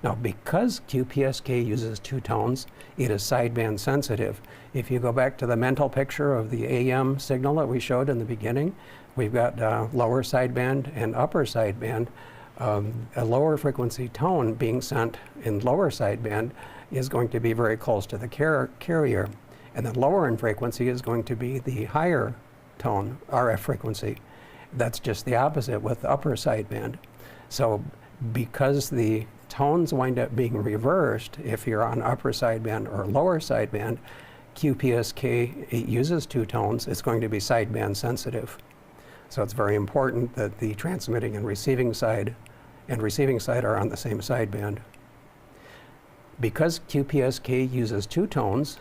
Now, because QPSK uses 2 tones, it is sideband sensitive. If you go back to the mental picture of the AM signal that we showed in the beginning, we've got lower sideband and upper sideband. A lower frequency tone being sent in lower sideband is going to be very close to the carrier. And then lower in frequency is going to be the higher tone, RF frequency. That's just the opposite with upper sideband. So because the tones wind up being reversed, if you're on upper sideband or lower sideband, QPSK, it uses two tones, it's going to be sideband sensitive. So it's very important that the transmitting and receiving side are on the same sideband. Because QPSK uses two tones,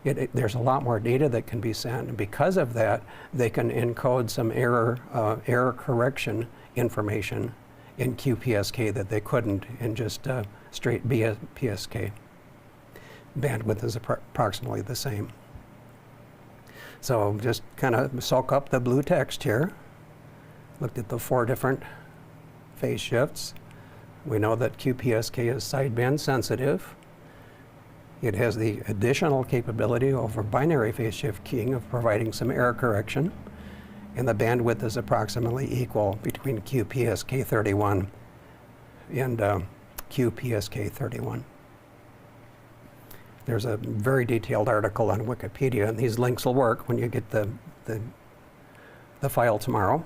there's a lot more data that can be sent, and because of that, they can encode some error correction information in QPSK that they couldn't in just straight PSK. Bandwidth is approximately the same. So just kind of soak up the blue text here. Looked at the 4 different phase shifts. We know that QPSK is sideband sensitive. It has the additional capability over binary phase shift keying of providing some error correction. And the bandwidth is approximately equal between QPSK31 and QPSK31. There's a very detailed article on Wikipedia, and these links will work when you get the file tomorrow.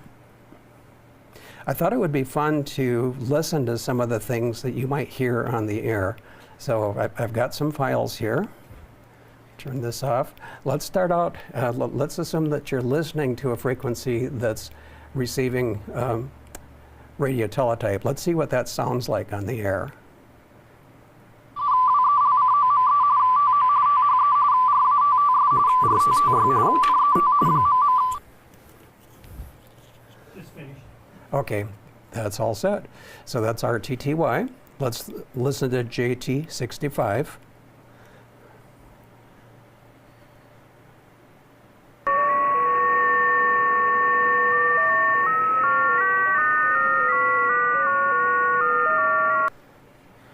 I thought it would be fun to listen to some of the things that you might hear on the air. So I've got some files here. Turn this off. Let's start out, let's assume that you're listening to a frequency that's receiving radio teletype. Let's see what that sounds like on the air. Make sure this is going out. Just finished. Okay, that's all set. So that's RTTY. Let's listen to JT65.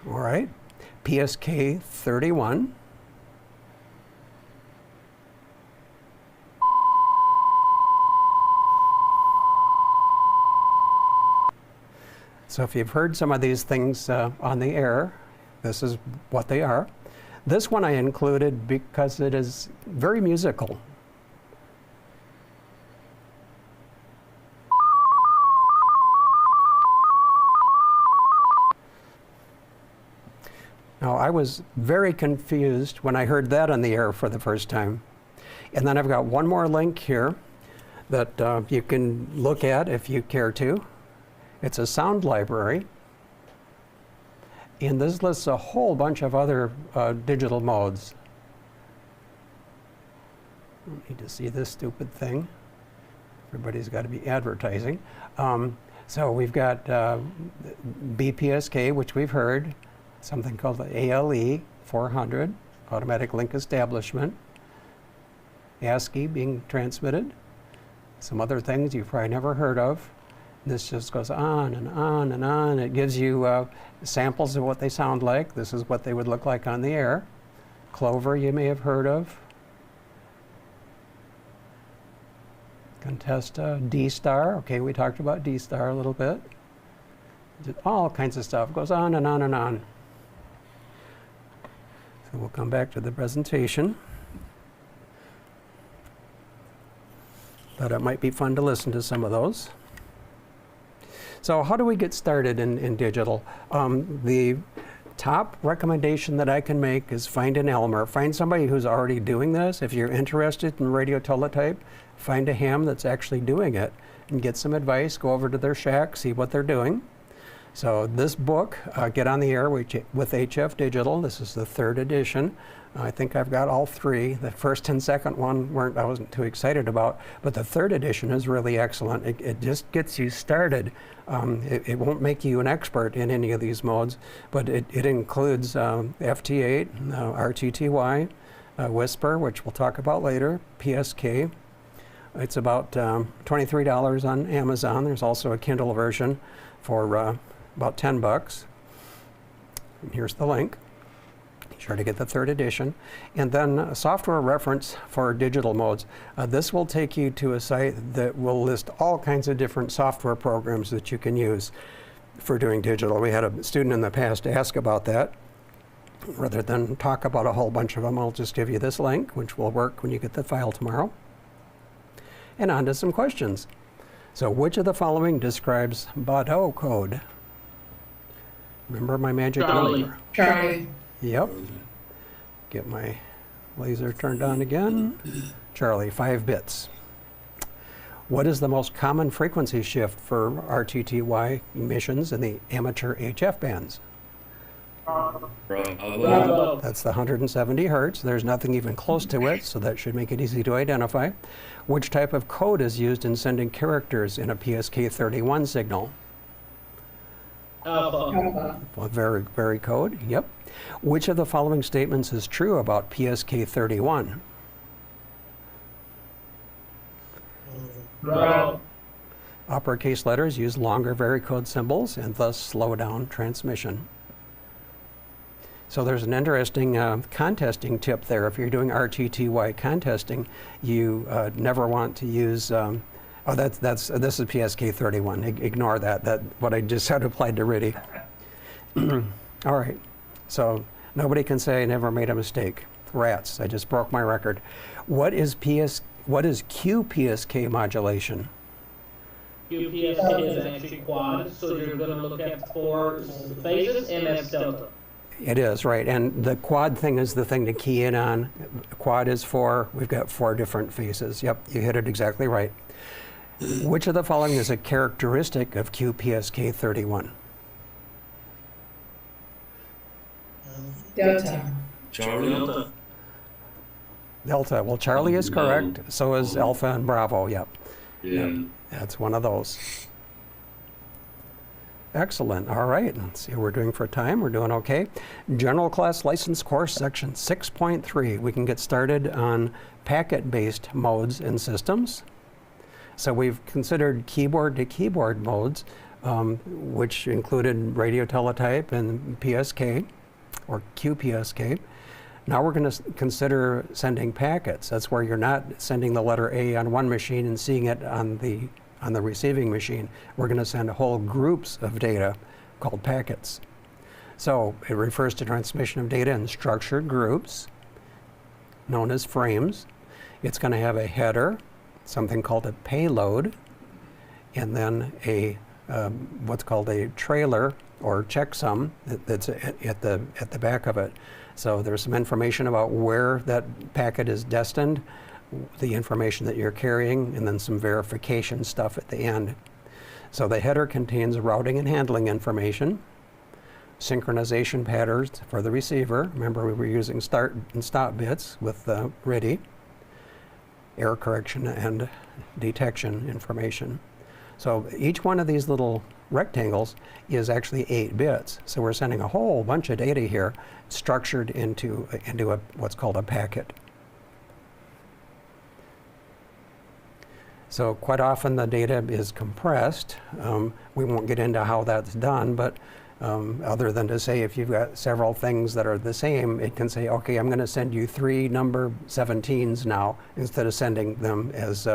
All right, PSK 31. So if you've heard some of these things on the air, this is what they are. This one I included because it is very musical. Now, I was very confused when I heard that on the air for the first time. And then I've got one more link here that you can look at if you care to. It's a sound library, and this lists a whole bunch of other digital modes. I don't need to see this stupid thing. Everybody's got to be advertising. So we've got BPSK, which we've heard, something called the ALE 400, Automatic Link Establishment, ASCII being transmitted, some other things you've probably never heard of. This just goes on and on and on. It gives you samples of what they sound like. This is what they would look like on the air. Clover you may have heard of. Contesta, D-Star. Okay, we talked about D-Star a little bit. All kinds of stuff. It goes on and on and on. So we'll come back to the presentation. Thought it might be fun to listen to some of those. So how do we get started in digital? The top recommendation that I can make is find an Elmer. Find somebody who's already doing this. If you're interested in radio teletype, find a ham that's actually doing it and get some advice. Go over to their shack, see what they're doing. So this book, Get on the Air with HF Digital, this is the 3rd edition. I think I've got all 3. The first and second one I wasn't too excited about, but the 3rd edition is really excellent. It just gets you started. It won't make you an expert in any of these modes, but it includes FT8, RTTY, Whisper, which we'll talk about later, PSK. It's about $23 on Amazon. There's also a Kindle version for about $10. And here's the link. Be sure to get the 3rd edition. And then a software reference for digital modes. This will take you to a site that will list all kinds of different software programs that you can use. for doing digital. We had a student in the past ask about that. Rather than talk about a whole bunch of them, I'll just give you this link, which will work when you get the file tomorrow. And on to some questions. So which of the following describes Baudot code? Remember my magic number? Charlie. Yep. Get my laser turned on again. Charlie, 5 bits. What is the most common frequency shift for RTTY emissions in the amateur HF bands? Bravo. That's the 170 hertz. There's nothing even close to it, so that should make it easy to identify. Which type of code is used in sending characters in a PSK31 signal? Alpha. Well, very code, yep. Which of the following statements is true about PSK31? Bravo. Uppercase letters use longer varicode symbols and thus slow down transmission. So there's an interesting contesting tip there. If you're doing RTTY contesting, you never want to use, this is PSK31. Ignore that. What I just said applied to RTTY. All right, so nobody can say I never made a mistake. Rats, I just broke my record. What is QPSK modulation? QPSK is actually quad, so you're going to look at 4 phases and that's delta. It is, right. And the quad thing is the thing to key in on. Quad is 4. We've got 4 different phases. Yep, you hit it exactly right. Which of the following is a characteristic of QPSK31? Delta. Charlie. Delta. Delta. Well, Charlie is correct. So is Alpha and Bravo. Yep. Yeah. That's one of those. Excellent. All right. Let's see how we're doing for time. We're doing okay. General Class License Course, Section 6.3. We can get started on packet-based modes and systems. So we've considered keyboard-to-keyboard modes, which included radio teletype and PSK, or QPSK. Now we're going to consider sending packets. That's where you're not sending the letter A on one machine and seeing it on the receiving machine. We're going to send whole groups of data called packets. So it refers to transmission of data in structured groups, known as frames. It's going to have a header, something called a payload, and then a what's called a trailer or checksum that's at the back of it. So there's some information about where that packet is destined, the information that you're carrying, and then some verification stuff at the end. So the header contains routing and handling information, synchronization patterns for the receiver. Remember, we were using start and stop bits with RTTY, error correction and detection information. So each one of these little rectangles is actually 8 bits. So we're sending a whole bunch of data here structured into what's called a packet. So quite often the data is compressed. We won't get into how that's done, but other than to say if you've got several things that are the same, it can say, okay, I'm going to send you 3 number 17s now, instead of sending them as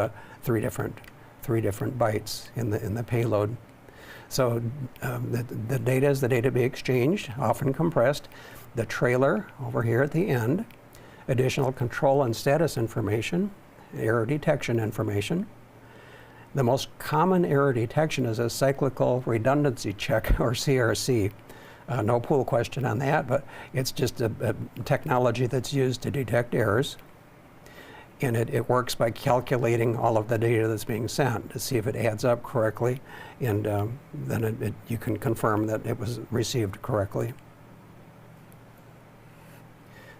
3 different bytes in the payload. So the data is the data to be exchanged, often compressed. The trailer over here at the end, additional control and status information, error detection information. The most common error detection is a cyclical redundancy check, or CRC. No pool question on that, but it's just a technology that's used to detect errors. And it works by calculating all of the data that's being sent to see if it adds up correctly, and then you can confirm that it was received correctly.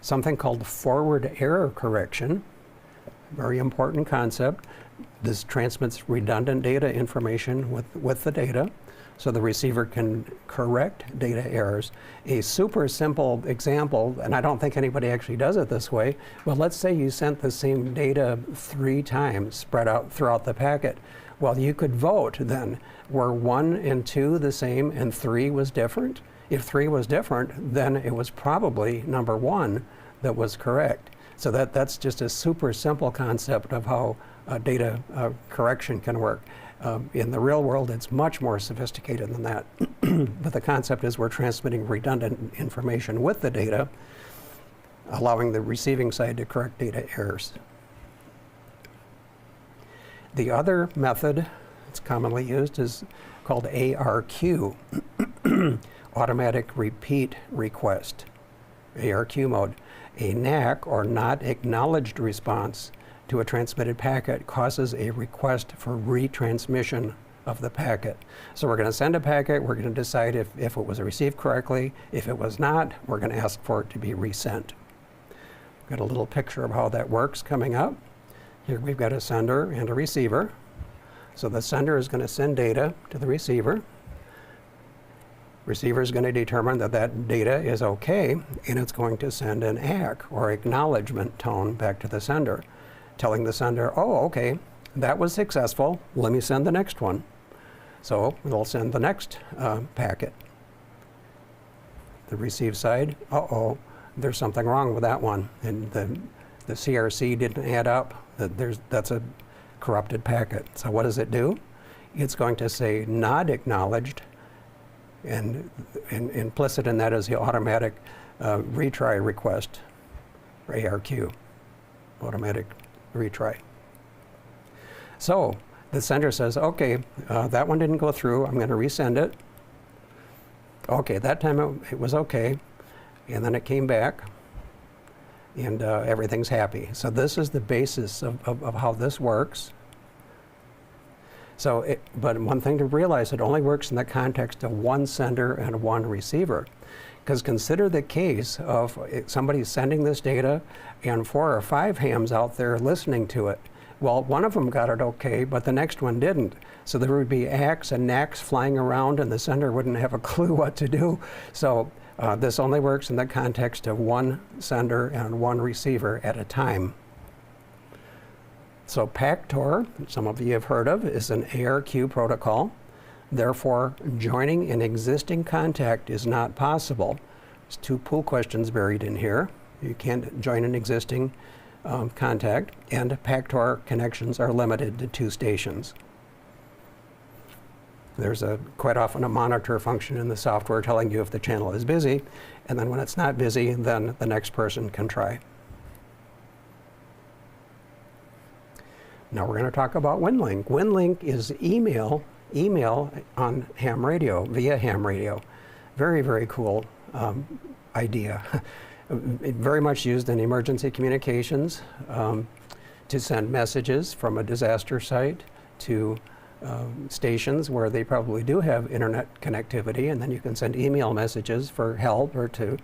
Something called forward error correction, very important concept. This transmits redundant data information with the data, so the receiver can correct data errors. A super simple example, and I don't think anybody actually does it this way, but let's say you sent the same data 3 times spread out throughout the packet. Well, you could vote then. Were 1 and 2 the same and 3 was different? If 3 was different, then it was probably number 1 that was correct. So that's just a super simple concept of how data correction can work. In the real world, it's much more sophisticated than that. But the concept is we're transmitting redundant information with the data, allowing the receiving side to correct data errors. The other method that's commonly used is called ARQ, Automatic Repeat Request, ARQ mode. A NAC, or Not Acknowledged Response, to a transmitted packet causes a request for retransmission of the packet. So we're going to send a packet, we're going to decide if it was received correctly. If it was not, we're going to ask for it to be resent. Got a little picture of how that works coming up. Here we've got a sender and a receiver. So the sender is going to send data to the receiver. Receiver is going to determine that that data is okay, and it's going to send an ACK, or acknowledgement tone, back to the sender, telling the sender, oh, okay, that was successful, let me send the next one. So it'll send the next packet. The receive side, uh-oh, there's something wrong with that one, and the CRC didn't add up, that's a corrupted packet. So what does it do? It's going to say not acknowledged, and implicit in that is the automatic retry request, or ARQ, automatic retry. So the sender says, okay, that one didn't go through, I'm going to resend it. Okay, that time it was okay, and then it came back, and everything's happy. So this is the basis of how this works. So, but one thing to realize, it only works in the context of one sender and one receiver. Because consider the case of somebody sending this data and 4 or 5 hams out there listening to it. Well, one of them got it okay, but the next one didn't. So there would be ACKs and NACKs flying around, and the sender wouldn't have a clue what to do. So this only works in the context of one sender and one receiver at a time. So PACTOR, some of you have heard of, is an ARQ protocol. Therefore, joining an existing contact is not possible. There's 2 pool questions buried in here. You can't join an existing contact, and PACTOR connections are limited to 2 stations. There's quite often a monitor function in the software telling you if the channel is busy, and then when it's not busy, then the next person can try. Now we're going to talk about WinLink. WinLink is email on ham radio, via ham radio. Very, very cool idea. Very much used in emergency communications to send messages from a disaster site to stations where they probably do have internet connectivity, and then you can send email messages for help or to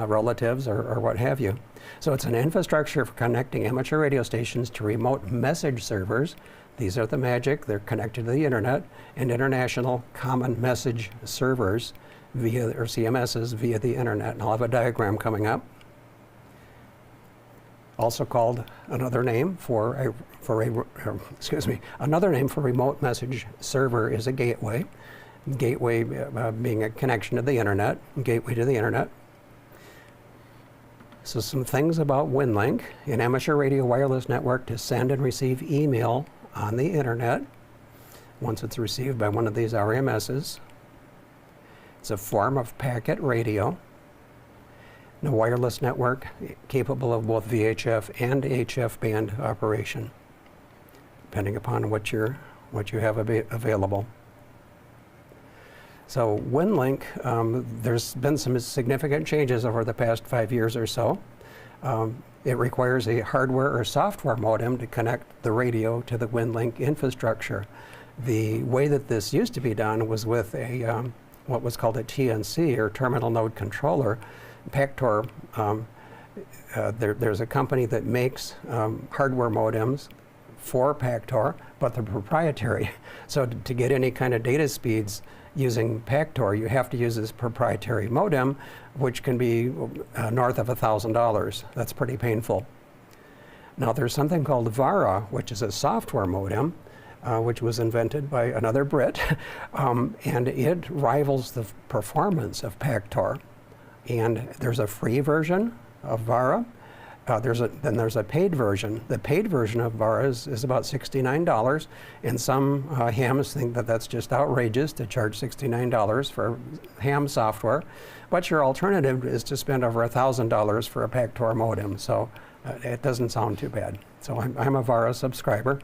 relatives or what have you. So it's an infrastructure for connecting amateur radio stations to remote message servers. These are the magic. They're connected to the internet, and international common message servers via, or CMSs, via the internet. And I'll have a diagram coming up. Also called another name for another name for remote message server is a gateway. Gateway being a connection to the internet, gateway to the internet. So some things about WinLink, an amateur radio wireless network to send and receive email on the internet once it's received by one of these RMSs. It's a form of packet radio. A wireless network capable of both VHF and HF band operation, depending upon what you have available. So WinLink, there's been some significant changes over the past 5 years or so. It requires a hardware or software modem to connect the radio to the WinLink infrastructure. The way that this used to be done was with a what was called a TNC, or terminal node controller. PACTOR, there's a company that makes hardware modems for PACTOR, but they're proprietary. So to get any kind of data speeds using PACTOR, you have to use this proprietary modem, which can be north of $1,000. That's pretty painful. Now there's something called VARA, which is a software modem, which was invented by another Brit, and it rivals the performance of PACTOR. And there's a free version of VARA, there's a paid version. The paid version of VARA is about $69, and some hams think that that's just outrageous to charge $69 for ham software. But your alternative is to spend over $1,000 for a Pactor modem, so it doesn't sound too bad. So I'm a VARA subscriber.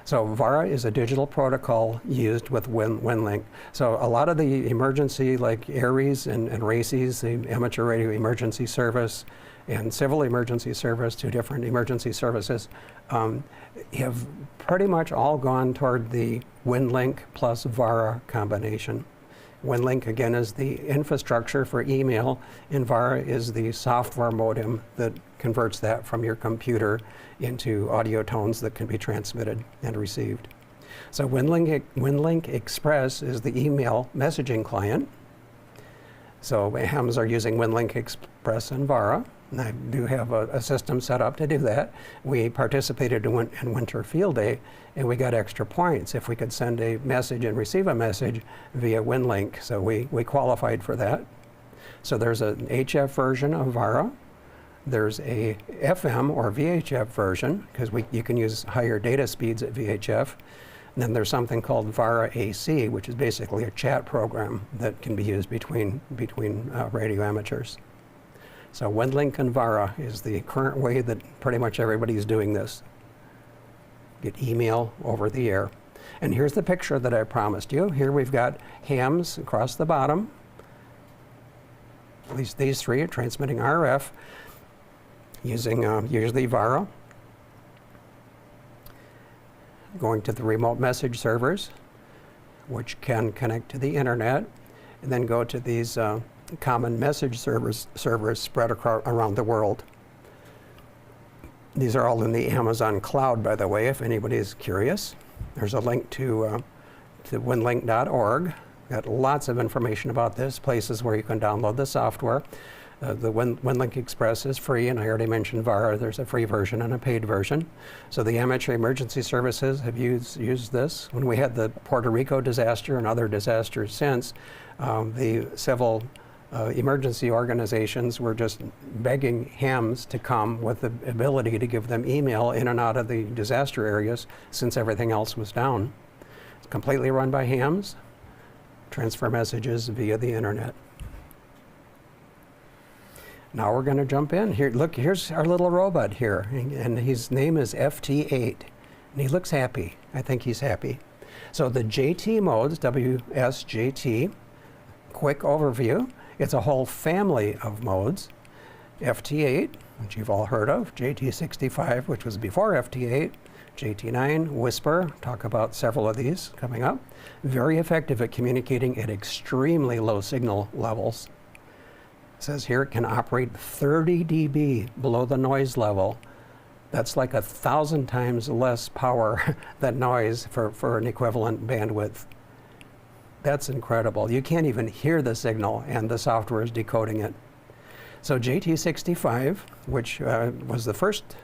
So VARA is a digital protocol used with WinLink. So a lot of the emergency, like ARES and RACES, the Amateur Radio Emergency Service, and Civil Emergency Service, two different emergency services, have pretty much all gone toward the WinLink plus VARA combination. WinLink, again, is the infrastructure for email, and VARA is the software modem that converts that from your computer into audio tones that can be transmitted and received. So WinLink Express is the email messaging client. So hams are using WinLink Express and VARA, and I do have a system set up to do that. We participated in Winter Field Day, and we got extra points if we could send a message and receive a message via WinLink. So we qualified for that. So there's an HF version of VARA. There's a FM or VHF version, because you can use higher data speeds at VHF. And then there's something called VARA AC, which is basically a chat program that can be used between radio amateurs. So WinLink and VARA is the current way that pretty much everybody's doing this. Get email over the air. And here's the picture that I promised you. Here we've got hams across the bottom. At least these three are transmitting RF using usually VARA. Going to the remote message servers, which can connect to the internet, and then go to these common message servers spread around the world. These are all in the Amazon cloud, by the way, if anybody's curious. There's a link to winlink.org. Got lots of information about this, places where you can download the software. The WinLink Express is free, and I already mentioned VARA. There's a free version and a paid version. So the amateur emergency services have used this. When we had the Puerto Rico disaster and other disasters since, the civil emergency organizations were just begging hams to come with the ability to give them email in and out of the disaster areas since everything else was down. It's completely run by hams, transfer messages via the internet. Now we're going to jump in. Here, look, here's our little robot here, and his name is FT8, and he looks happy. I think he's happy. So the JT modes, WSJT, quick overview. It's a whole family of modes. FT8, which you've all heard of, JT65, which was before FT8, JT9, Whisper, talk about several of these coming up. Very effective at communicating at extremely low signal levels. It says here it can operate 30 dB below the noise level. That's like 1,000 times less power than noise for an equivalent bandwidth. That's incredible. You can't even hear the signal, and the software is decoding it. So JT65, which was the first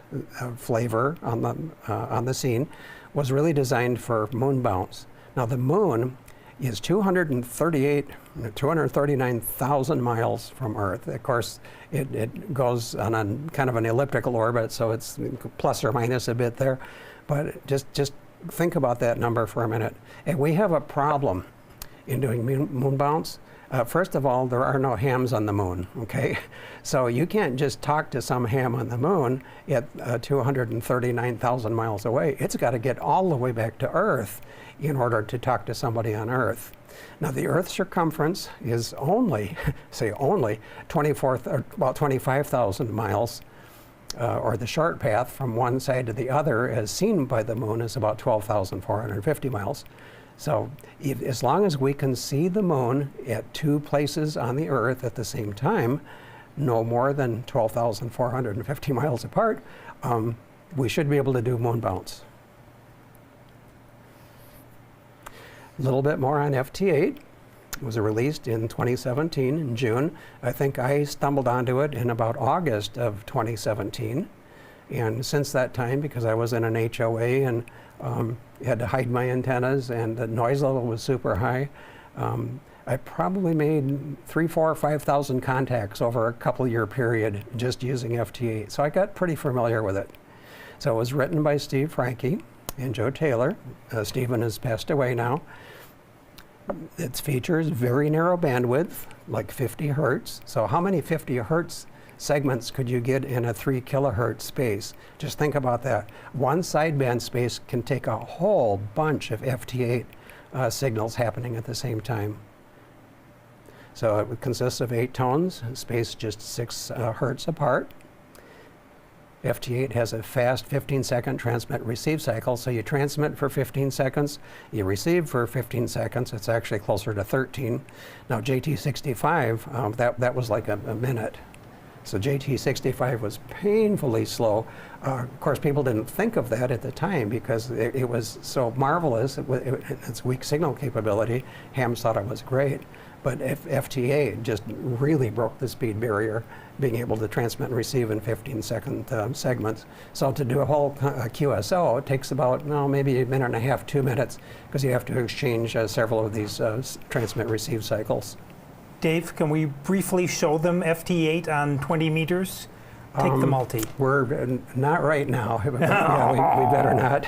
flavor on the scene, was really designed for moon bounce. Now the moon is 239,000 miles from Earth. Of course, it goes on a kind of an elliptical orbit, so it's plus or minus a bit there. But just think about that number for a minute. And we have a problem in doing moon bounce. First of all, there are no hams on the moon, okay? So you can't just talk to some ham on the moon at 239,000 miles away. It's got to get all the way back to Earth in order to talk to somebody on Earth. Now the Earth's circumference is only, say only, about 25,000 miles, or the short path from one side to the other as seen by the moon is about 12,450 miles. So as long as we can see the moon at two places on the Earth at the same time, no more than 12,450 miles apart, we should be able to do moon bounce. A little bit more on FT8. It was released in 2017 in June. I think I stumbled onto it in about August of 2017. And since that time, because I was in an HOA and had to hide my antennas and the noise level was super high, I probably made 3, 4, 5,000 contacts over a couple year period just using FT8. So I got pretty familiar with it. So it was written by Steve Franke and Joe Taylor. Stephen has passed away now. Its features very narrow bandwidth, like 50 hertz. So how many 50 hertz segments could you get in a 3 kilohertz space? Just think about that. One sideband space can take a whole bunch of FT8 signals happening at the same time. So it consists of 8 tones, spaced just 6 hertz apart. FT8 has a fast 15-second transmit-receive cycle, so you transmit for 15 seconds, you receive for 15 seconds. It's actually closer to 13. Now JT65, that was like a minute. So JT65 was painfully slow. Of course, people didn't think of that at the time because it was so marvelous. Its weak signal capability, hams thought it was great. But FT8 just really broke the speed barrier, being able to transmit and receive in 15-second segments. So to do a whole QSO, it takes about, maybe a minute and a half, 2 minutes, because you have to exchange several of these transmit-receive cycles. Dave, can we briefly show them FT8 on 20 meters? Take the multi. We're not right now. Yeah, we better not.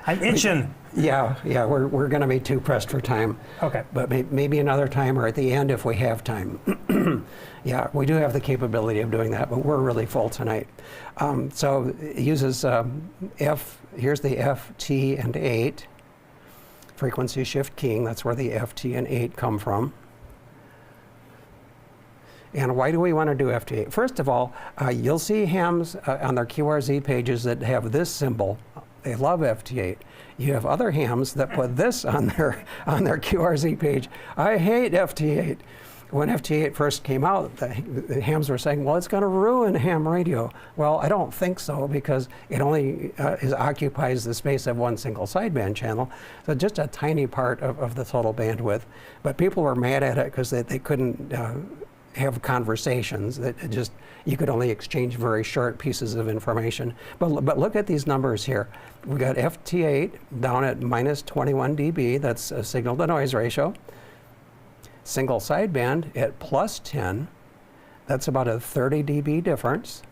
I'm itching. Yeah, we're going to be too pressed for time. Okay. But maybe another time or at the end if we have time. Yeah, we do have the capability of doing that, but we're really full tonight. So it uses here's the F, T, and 8. Frequency shift keying, that's where the F, T, and 8 come from. And why do we want to do FT8? First of all, you'll see hams on their QRZ pages that have this symbol. They love FT8. You have other hams that put this on their QRZ page. I hate FT8. When FT8 first came out, the hams were saying, well, it's going to ruin ham radio. Well, I don't think so, because it only occupies the space of one single sideband channel, so just a tiny part of the total bandwidth. But people were mad at it because they couldn't have conversations. That you could only exchange very short pieces of information. But look at these numbers here. We got FT8 down at minus 21 dB. That's a signal to noise ratio. Single sideband at plus 10. That's about a 30 dB difference.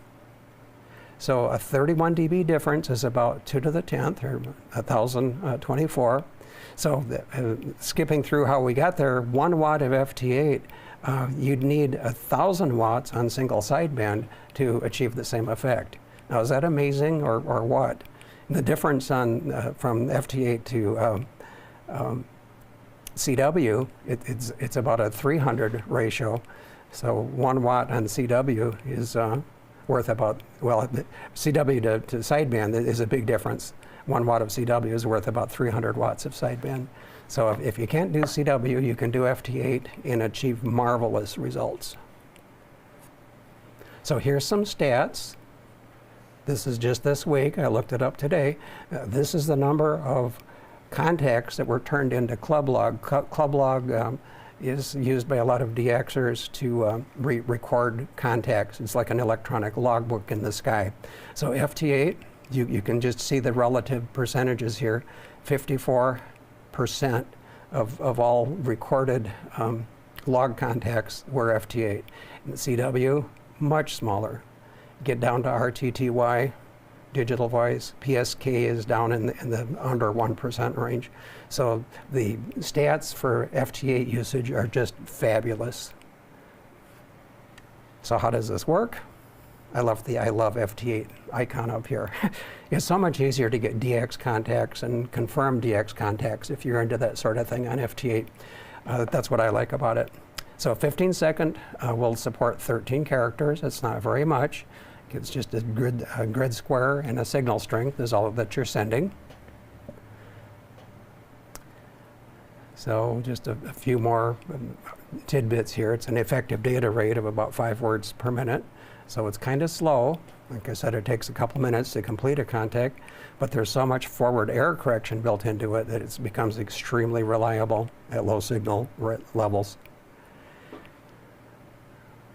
So a 31 dB difference is about 2 to the 10th, or 1,024. So skipping through how we got there, 1 watt of FT8, you'd need 1,000 watts on single sideband to achieve the same effect. Now, is that amazing or what? The difference on from FT8 to CW, it's about a 300 ratio. So 1 watt on CW is worth about, well, CW to sideband is a big difference. 1 watt of CW is worth about 300 watts of sideband. So if you can't do CW, you can do FT8 and achieve marvelous results. So here's some stats. This is just this week. I looked it up today. This is the number of contacts that were turned into ClubLog. ClubLog is used by a lot of DXers to record contacts. It's like an electronic logbook in the sky. So FT8, you can just see the relative percentages here. 54% of all recorded log contacts were FT8. In CW, much smaller. Get down to RTTY, digital voice, PSK is down in the under 1% range. So the stats for FT8 usage are just fabulous. So how does this work? I love the I love FT8 icon up here. It's so much easier to get DX contacts and confirm DX contacts if you're into that sort of thing on FT8. That's what I like about it. So 15-second will support 13 characters. It's not very much. It's just a grid square and a signal strength is all that you're sending. So just a few more tidbits here. It's an effective data rate of about 5 words per minute. So it's kind of slow. Like I said, it takes a couple minutes to complete a contact, but there's so much forward error correction built into it that it becomes extremely reliable at low signal levels.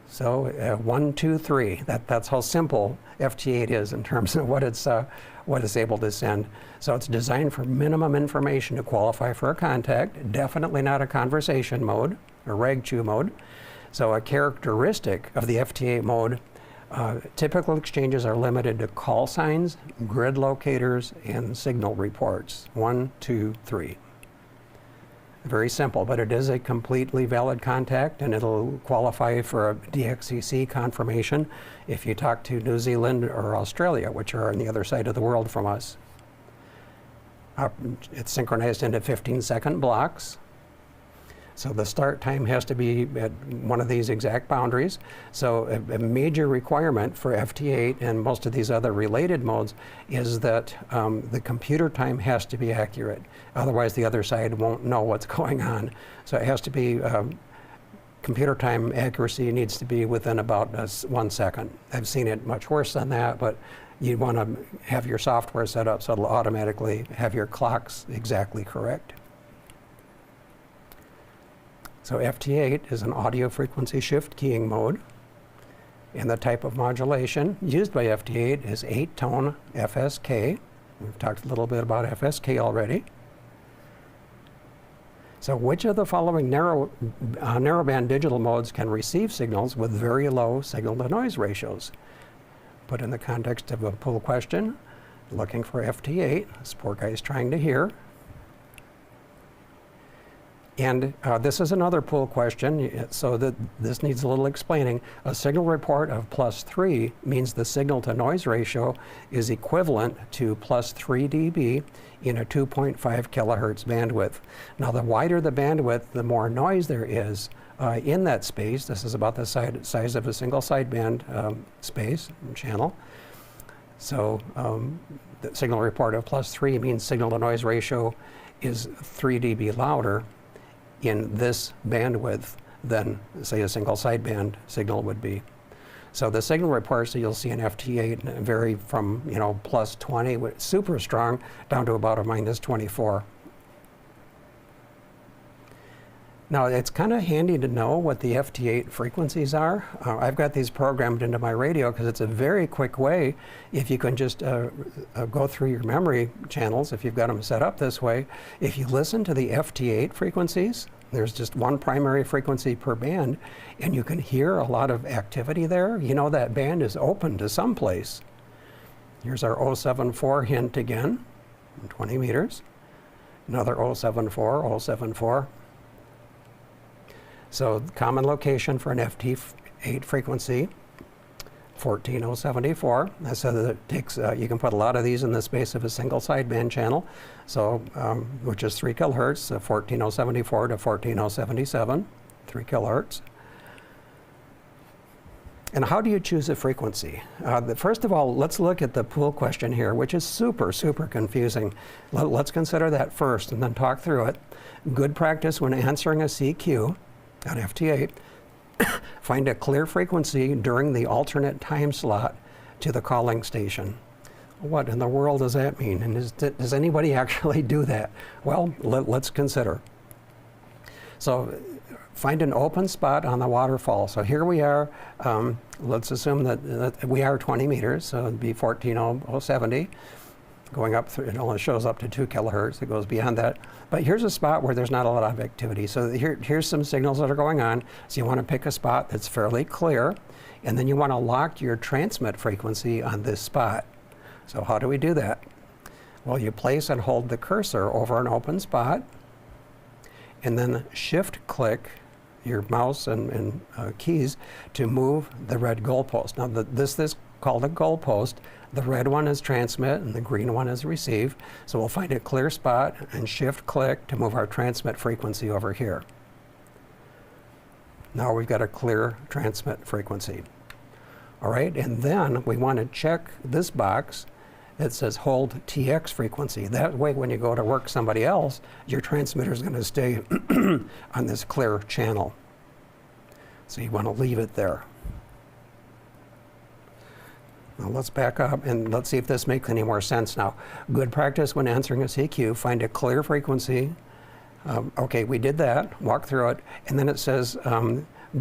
So 1, 2, 3. That's how simple FT8 is in terms of what it's able to send. So it's designed for minimum information to qualify for a contact. Definitely not a conversation mode. or rag-chew mode. So a characteristic of the FT8 mode, typical exchanges are limited to call signs, grid locators, and signal reports. 1, 2, 3. Very simple, but it is a completely valid contact, and it'll qualify for a DXCC confirmation if you talk to New Zealand or Australia, which are on the other side of the world from us. It's synchronized into 15-second blocks. So the start time has to be at one of these exact boundaries. So a major requirement for FT8 and most of these other related modes is that the computer time has to be accurate. Otherwise, the other side won't know what's going on. So it has to be, computer time accuracy needs to be within about 1 second. I've seen it much worse than that, but you want to have your software set up so it'll automatically have your clocks exactly correct. So FT8 is an audio frequency shift keying mode, and the type of modulation used by FT8 is 8-tone FSK. We've talked a little bit about FSK already. So which of the following narrowband digital modes can receive signals with very low signal-to-noise ratios? Put in the context of a pool question, looking for FT8, this poor guy's trying to hear. And this is another pool question, so that this needs a little explaining. A signal report of +3 means the signal-to-noise ratio is equivalent to +3 dB in a 2.5 kilohertz bandwidth. Now, the wider the bandwidth, the more noise there is in that space. This is about the size of a single sideband space channel. So the signal report of +3 means signal-to-noise ratio is 3 dB louder in this bandwidth than, say, a single sideband signal would be. So the signal reports that you'll see in FT8 vary from, +20, super strong, down to about a -24. Now, it's kind of handy to know what the FT8 frequencies are. I've got these programmed into my radio because it's a very quick way, if you can just go through your memory channels, if you've got them set up this way. If you listen to the FT8 frequencies, there's just one primary frequency per band, and you can hear a lot of activity there. You know that band is open to someplace. Here's our 074 hint again, 20 meters. Another 074, 074. So common location for an FT8 frequency, 14074. So that it takes, you can put a lot of these in the space of a single sideband channel, so which is 3 kilohertz, 14074 to 14077, 3 kilohertz. And how do you choose a frequency? First of all, let's look at the pool question here, which is super, super confusing. Let's consider that first and then talk through it. Good practice when answering a CQ on FT8, find a clear frequency during the alternate time slot to the calling station. What in the world does that mean? And does anybody actually do that? Well, let's consider. So find an open spot on the waterfall. So here we are. Let's assume that we are 20 meters, so it'd be 14070. Going up through, it only shows up to 2 kilohertz. It goes beyond that. But here's a spot where there's not a lot of activity. So here's some signals that are going on. So you want to pick a spot that's fairly clear, and then you want to lock your transmit frequency on this spot. So how do we do that? Well, you place and hold the cursor over an open spot, and then shift-click your mouse and keys to move the red goalpost. Now, this is called a goalpost. The red one is transmit and the green one is receive. So we'll find a clear spot and shift-click to move our transmit frequency over here. Now we've got a clear transmit frequency. All right, and then we want to check this box that says hold TX frequency. That way, when you go to work somebody else, your transmitter is going to stay on this clear channel. So you want to leave it there. Now let's back up and let's see if this makes any more sense now. Good practice when answering a CQ, find a clear frequency. Okay, we did that, walk through it, and then it says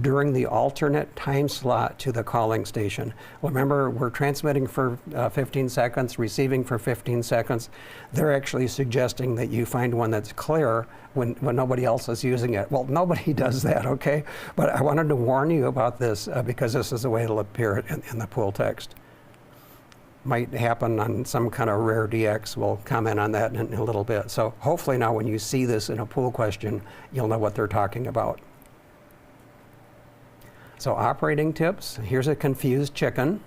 during the alternate time slot to the calling station. Well, remember, we're transmitting for 15 seconds, receiving for 15 seconds. They're actually suggesting that you find one that's clear when nobody else is using it. Well, nobody does that, okay? But I wanted to warn you about this because this is the way it'll appear in the pool text. Might happen on some kind of rare DX. We'll comment on that in a little bit. So hopefully now when you see this in a pool question, you'll know what they're talking about. So operating tips, here's a confused chicken,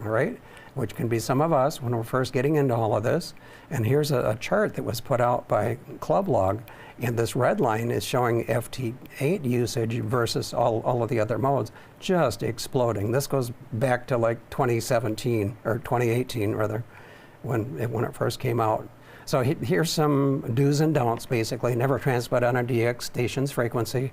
all right, which can be some of us when we're first getting into all of this. And here's a chart that was put out by ClubLog, and this red line is showing FT8 usage versus all of the other modes, just exploding. This goes back to like 2017, or 2018 rather, when it first came out. So here's some do's and don'ts, basically. Never transmit on a DX station's frequency.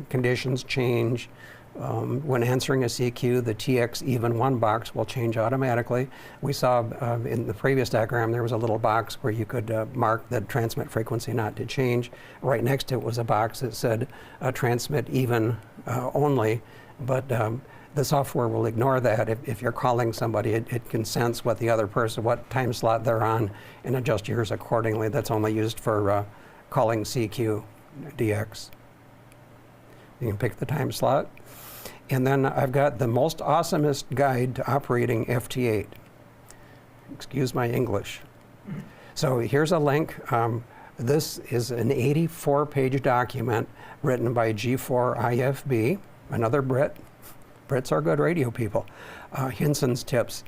Conditions change. When answering a CQ, the TX even 1 box will change automatically. We saw in the previous diagram there was a little box where you could mark the transmit frequency not to change. Right next to it was a box that said transmit even only, but the software will ignore that. If you're calling somebody, it can sense what the other person, what time slot they're on, and adjust yours accordingly. That's only used for calling CQ DX. You can pick the time slot. And then I've got the most awesomest guide to operating FT8. Excuse my English. So here's a link. This is an 84-page document written by G4IFB, another Brit. Brits are good radio people. Hinson's tips.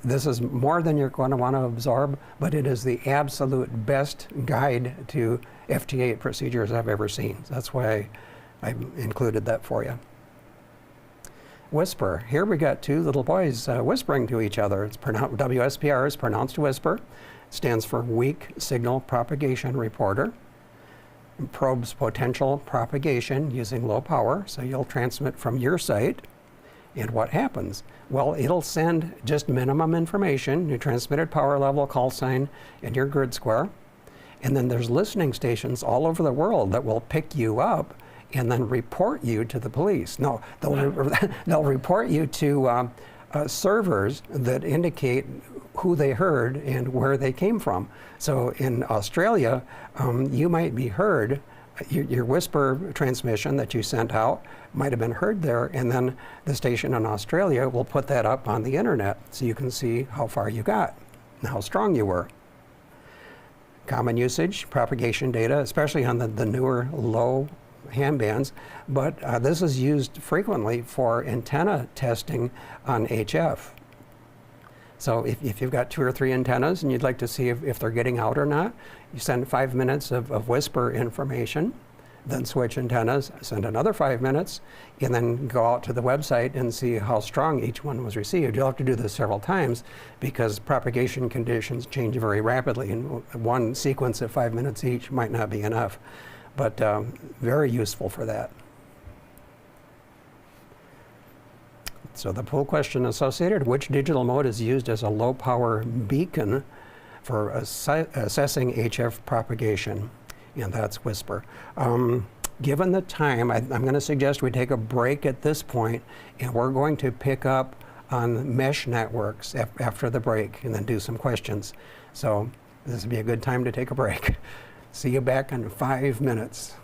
This is more than you're going to want to absorb, but it is the absolute best guide to FT8 procedures I've ever seen. That's why I included that for you. Whisper. Here we got two little boys whispering to each other. It's WSPR is pronounced whisper. It stands for Weak Signal Propagation Reporter. It probes potential propagation using low power, so you'll transmit from your site. And what happens? Well, it'll send just minimum information, your transmitted power level, call sign, and your grid square. And then there's listening stations all over the world that will pick you up and then report you to the police. No, they'll report you to servers that indicate who they heard and where they came from. So in Australia, you might be heard, your whisper transmission that you sent out might have been heard there, and then the station in Australia will put that up on the internet so you can see how far you got and how strong you were. Common usage, propagation data, especially on the newer low ham bands, but this is used frequently for antenna testing on HF. So if you've got 2 or 3 antennas and you'd like to see if they're getting out or not, you send 5 minutes of whisper information, then switch antennas, send another 5 minutes, and then go out to the website and see how strong each one was received. You'll have to do this several times because propagation conditions change very rapidly, and one sequence of 5 minutes each might not be enough. But very useful for that. So the pool question associated, which digital mode is used as a low power beacon for assessing HF propagation? And that's whisper. Given the time, I'm going to suggest we take a break at this point, and we're going to pick up on mesh networks after the break and then do some questions. So this would be a good time to take a break. See you back in 5 minutes.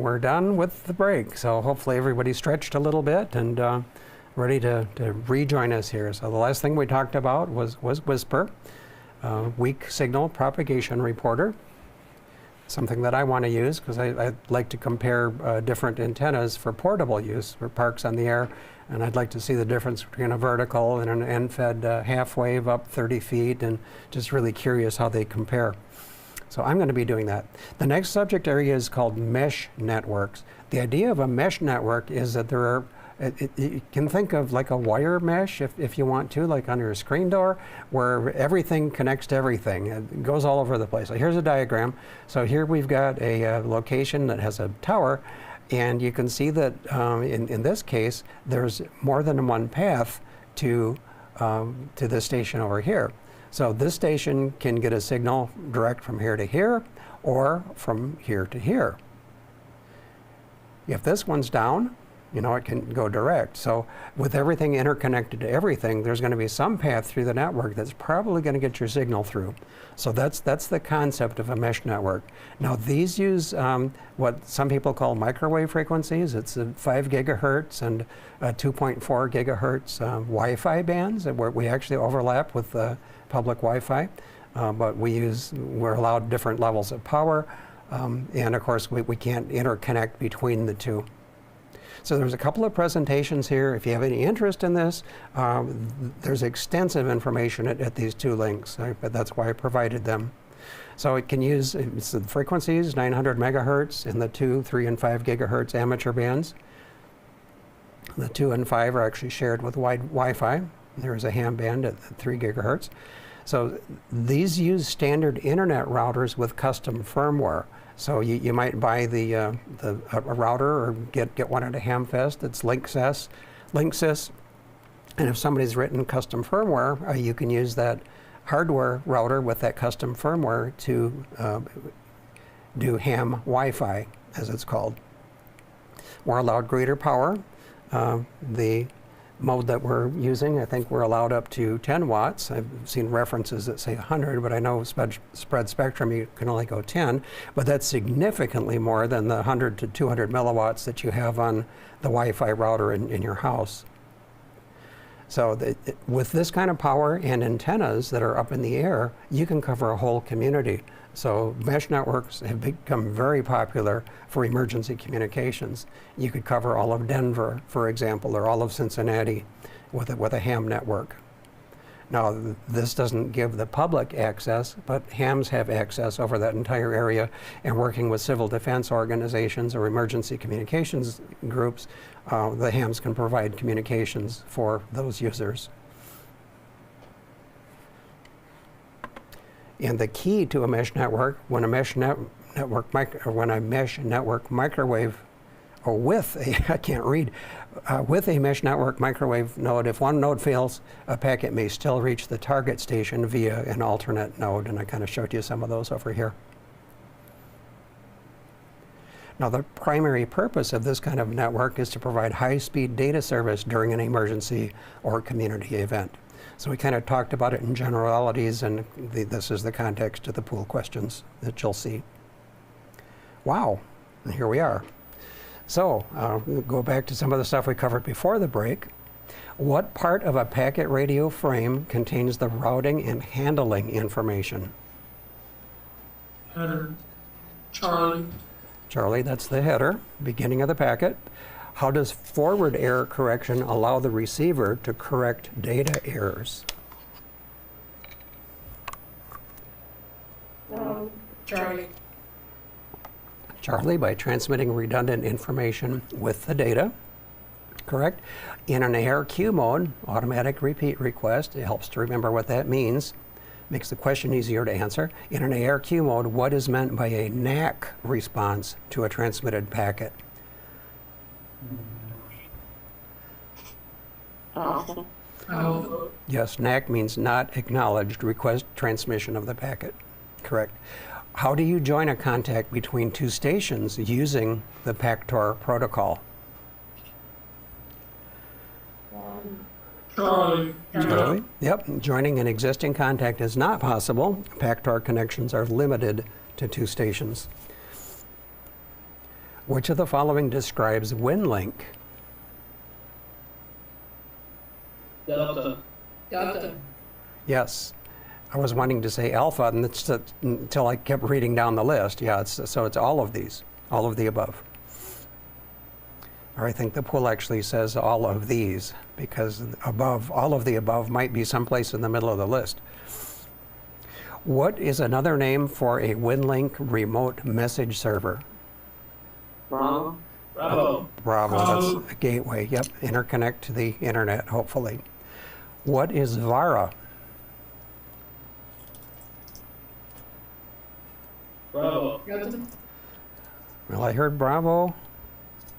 we're done with the break. So hopefully everybody stretched a little bit and ready to rejoin us here. So the last thing we talked about was WSPR, Weak Signal Propagation Reporter. Something that I want to use because I like to compare different antennas for portable use for parks on the air, and I'd like to see the difference between a vertical and an end-fed half wave up 30 feet, and just really curious how they compare. So I'm going to be doing that. The next subject area is called mesh networks. The idea of a mesh network is that there are you can think of like a wire mesh if you want to, like on your screen door, where everything connects to everything. It goes all over the place. So here's a diagram. So here we've got a location that has a tower, and you can see that in this case, there's more than one path to the station over here. So this station can get a signal direct from here to here, or from here to here. If this one's down, you know, it can go direct. So with everything interconnected to everything, there's going to be some path through the network that's probably going to get your signal through. So that's the concept of a mesh network. Now these use what some people call microwave frequencies. It's 5 gigahertz and 2.4 gigahertz Wi-Fi bands where we actually overlap with public Wi-Fi, but we're allowed different levels of power, and of course we can't interconnect between the two. So there's a couple of presentations here. If you have any interest in this, there's extensive information at these two links, but that's why I provided them. So it can use the frequencies, 900 megahertz in the 2, 3, and 5 gigahertz amateur bands. The 2 and 5 are actually shared with Wi-Fi. There is a ham band at 3 gigahertz. So these use standard internet routers with custom firmware. So you might buy a router or get one at a Hamfest. It's Linksys. And if somebody's written custom firmware, you can use that hardware router with that custom firmware to do ham Wi-Fi, as it's called. We're allowed greater power. The mode that we're using, I think we're allowed up to 10 watts. I've seen references that say 100, but I know spread spectrum you can only go 10, but that's significantly more than the 100 to 200 milliwatts that you have on the Wi-Fi router in your house. So with this kind of power and antennas that are up in the air, you can cover a whole community. So mesh networks have become very popular for emergency communications. You could cover all of Denver, for example, or all of Cincinnati with a ham network. Now, this doesn't give the public access, but hams have access over that entire area, and working with civil defense organizations or emergency communications groups, the hams can provide communications for those users. And the key to a mesh network, when a mesh network microwave, or with a, I can't read, with a mesh network microwave node, if one node fails, a packet may still reach the target station via an alternate node, and I kind of showed you some of those over here. Now, the primary purpose of this kind of network is to provide high-speed data service during an emergency or community event. So we kind of talked about it in generalities, and this is the context of the pool questions that you'll see. Wow, and here we are. So we'll go back to some of the stuff we covered before the break. What part of a packet radio frame contains the routing and handling information? Header. Charlie. Charlie, that's the header, beginning of the packet. How does forward error correction allow the receiver to correct data errors? Charlie. Charlie, by transmitting redundant information with the data. Correct. In an ARQ mode, automatic repeat request, it helps to remember what that means. Makes the question easier to answer. In an ARQ mode, what is meant by a NAC response to a transmitted packet? Yes, NAC means not acknowledged request transmission of the packet. Correct. How do you join a contact between two stations using the PACTOR protocol? Charlie. Charlie? Yep. Joining an existing contact is not possible. PACTOR connections are limited to two stations. Which of the following describes WinLink? Delta. Delta. Yes. I was wanting to say alpha and until I kept reading down the list. Yeah, so it's all of these, all of the above. Or I think the pool actually says all of these because above, all of the above might be someplace in the middle of the list. What is another name for a WinLink remote message server? Bravo. Bravo, that's a gateway. Yep, interconnect to the internet, hopefully. What is VARA? Bravo. Delta. Well, I heard Bravo.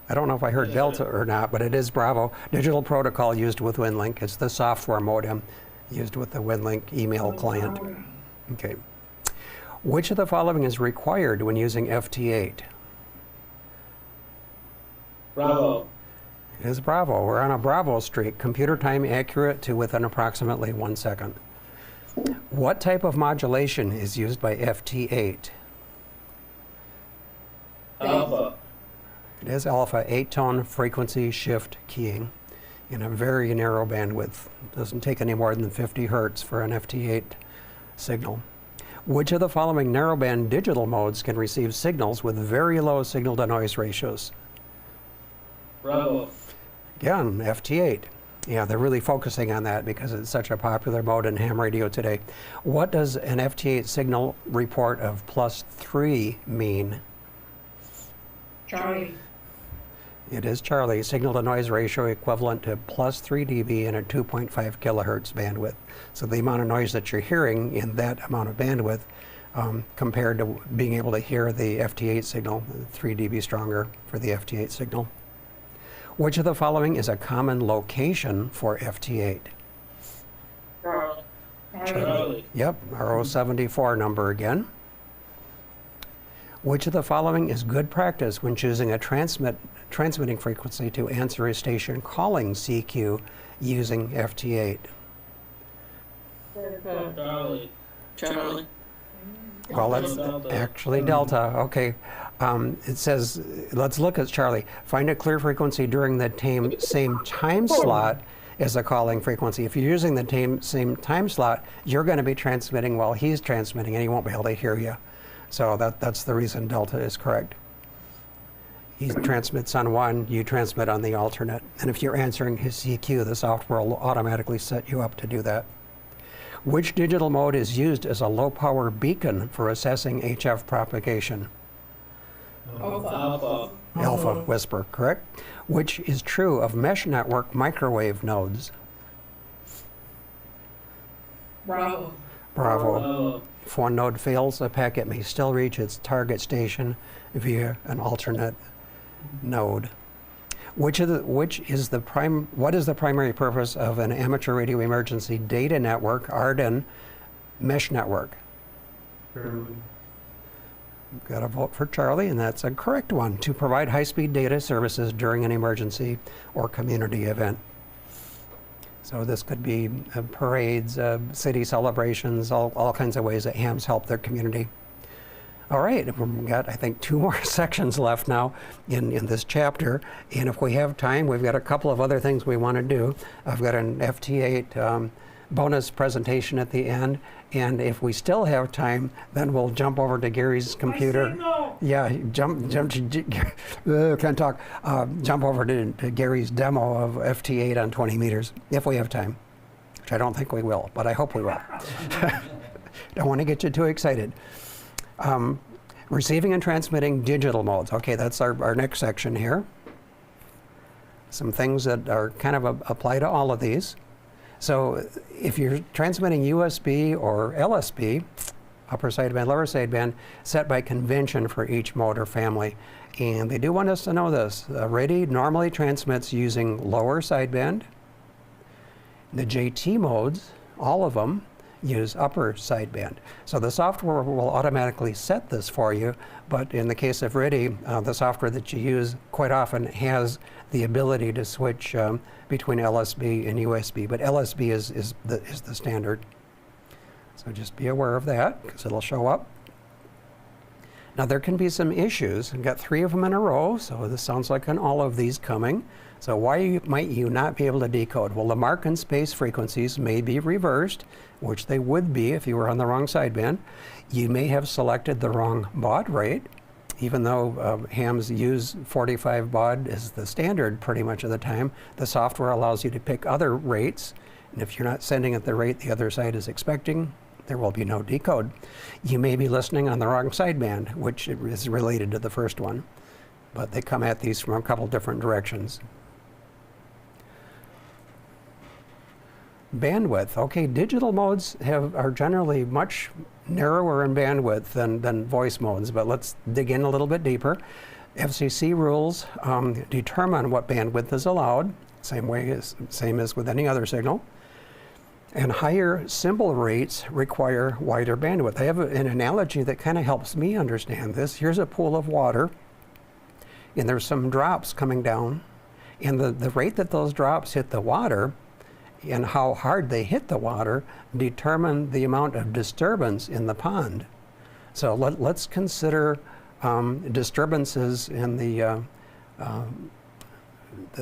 I don't know if I heard Delta or not, but it is Bravo. Digital protocol used with WinLink. It's the software modem used with the WinLink email client. Okay. Which of the following is required when using FT8? Bravo. It is Bravo. We're on a Bravo streak. Computer time accurate to within approximately 1 second. What type of modulation is used by FT8? Alpha. It is alpha, 8-tone frequency shift keying in a very narrow bandwidth. Doesn't take any more than 50 hertz for an FT8 signal. Which of the following narrowband digital modes can receive signals with very low signal-to-noise ratios? Bravo. Again, FT8. Yeah, they're really focusing on that because it's such a popular mode in ham radio today. What does an FT8 signal report of +3 mean? Charlie. It is Charlie. Signal-to-noise ratio equivalent to +3 dB in a 2.5 kilohertz bandwidth. So the amount of noise that you're hearing in that amount of bandwidth compared to being able to hear the FT8 signal, 3 dB stronger for the FT8 signal. Which of the following is a common location for FT8? Charlie. Yep, our 074 number again. Which of the following is good practice when choosing a transmitting frequency to answer a station calling CQ using FT8? Charlie. Charlie. Well, that's Delta. actually Delta. Okay. It says, let's look at Charlie. Find a clear frequency during the same time slot as a calling frequency. If you're using the same time slot, you're going to be transmitting while he's transmitting and he won't be able to hear you. So that's the reason Delta is correct. He transmits on one, you transmit on the alternate. And if you're answering his CQ, the software will automatically set you up to do that. Which digital mode is used as a low-power beacon for assessing HF propagation? Alpha. Alpha whisper, correct? Which is true of mesh network microwave nodes? Bravo. Bravo. If one node fails, a packet may still reach its target station via an alternate node. What is the primary purpose of an amateur radio emergency data network, ARDEN, mesh network? Got a vote for Charlie, and that's a correct one. To provide high-speed data services during an emergency or community event. So this could be parades, city celebrations, all kinds of ways that hams help their community. All right, we've got, I think, 2 more sections left now in this chapter. And if we have time, we've got a couple of other things we want to do. I've got an FT8 bonus presentation at the end. And if we still have time, then we'll jump over to Gary's computer. Yeah, jump can't talk. Jump over to Gary's demo of FT8 on 20 meters, if we have time, which I don't think we will, but I hope we will. Don't want to get you too excited. Receiving and transmitting digital modes. Okay, that's our next section here. Some things that are kind of apply to all of these. So if you're transmitting USB or LSB, upper sideband, lower sideband, set by convention for each mode or family. And they do want us to know this. RADI normally transmits using lower sideband. The JT modes, all of them, use upper sideband. So the software will automatically set this for you, but in the case of RADI, the software that you use quite often has the ability to switch between LSB and USB, but LSB is the standard. So just be aware of that, because it'll show up. Now there can be some issues. I've got 3 of them in a row, so this sounds like an all of these coming. So why might you not be able to decode? Well, the mark and space frequencies may be reversed, which they would be if you were on the wrong sideband. You may have selected the wrong baud rate, even though hams use 45 baud as the standard pretty much of the time. The software allows you to pick other rates, and if you're not sending at the rate the other side is expecting, there will be no decode. You may be listening on the wrong sideband, which is related to the first one, but they come at these from a couple different directions. Bandwidth. Okay, digital modes are generally much narrower in bandwidth than voice modes, but let's dig in a little bit deeper. FCC rules determine what bandwidth is allowed, same as with any other signal. And higher symbol rates require wider bandwidth. I have an analogy that kind of helps me understand this. Here's a pool of water, and there's some drops coming down, and the rate that those drops hit the water and how hard they hit the water determine the amount of disturbance in the pond. So let's consider disturbances in the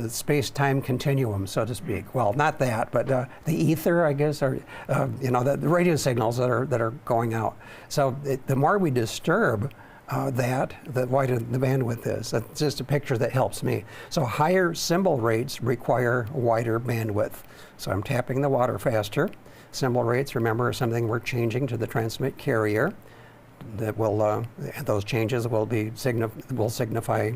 space-time continuum, so to speak. Well, not that, but the ether, I guess, or the radio signals that are going out. So the more we disturb the wider the bandwidth is. That's just a picture that helps me. So higher symbol rates require wider bandwidth. So I'm tapping the water faster. Symbol rates, remember, are something we're changing to the transmit carrier. That will those changes will signify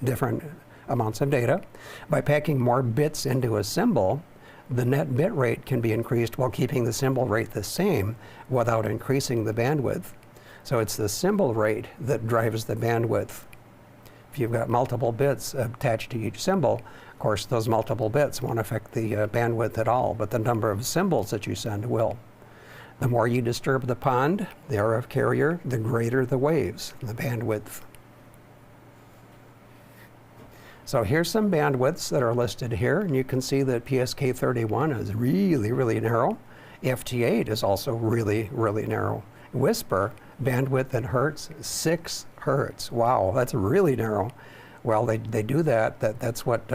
different amounts of data. By packing more bits into a symbol, the net bit rate can be increased while keeping the symbol rate the same without increasing the bandwidth. So it's the symbol rate that drives the bandwidth. If you've got multiple bits attached to each symbol, of course those multiple bits won't affect the bandwidth at all, but the number of symbols that you send will. The more you disturb the pond, the RF carrier, the greater the waves, the bandwidth. So here's some bandwidths that are listed here, and you can see that PSK31 is really, really narrow. FT8 is also really, really narrow. Whisper, bandwidth in hertz, 6 hertz. Wow, that's really narrow. Well, they do that. That's what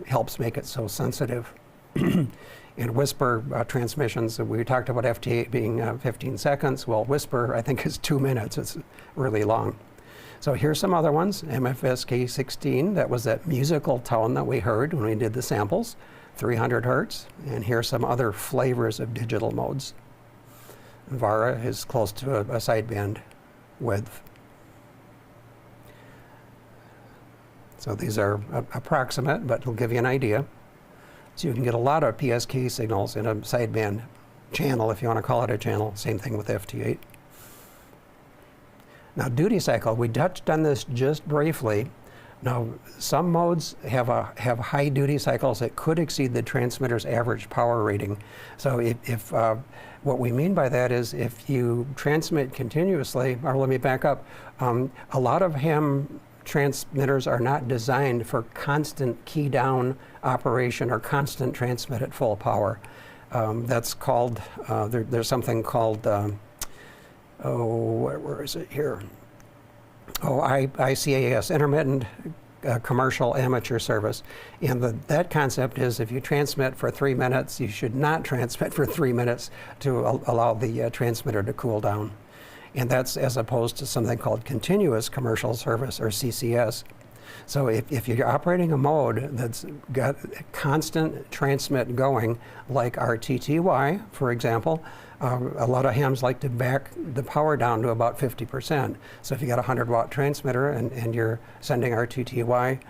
helps make it so sensitive. In Whisper transmissions, we talked about FT8 being 15 seconds. Well, Whisper, I think, is 2 minutes. It's really long. So here's some other ones. MFSK16, that was that musical tone that we heard when we did the samples, 300 hertz. And here's some other flavors of digital modes. Vara is close to a sideband width. So these are approximate, but it'll give you an idea. So you can get a lot of PSK signals in a sideband channel, if you want to call it a channel. Same thing with FT8. Now, duty cycle, we touched on this just briefly. Now, some modes have high duty cycles that could exceed the transmitter's average power rating. So if what we mean by that is if you transmit continuously, or let me back up, a lot of ham transmitters are not designed for constant key down operation or constant transmit at full power. That's called, there's something called, where is it here? ICAS, intermittent commercial amateur service. And that concept is if you transmit for 3 minutes, you should not transmit for 3 minutes to allow the transmitter to cool down. And that's as opposed to something called continuous commercial service, or CCS. So if you're operating a mode that's got constant transmit going, like RTTY, for example, a lot of hams like to back the power down to about 50%. So if you got a 100-watt transmitter and you're sending RTTY,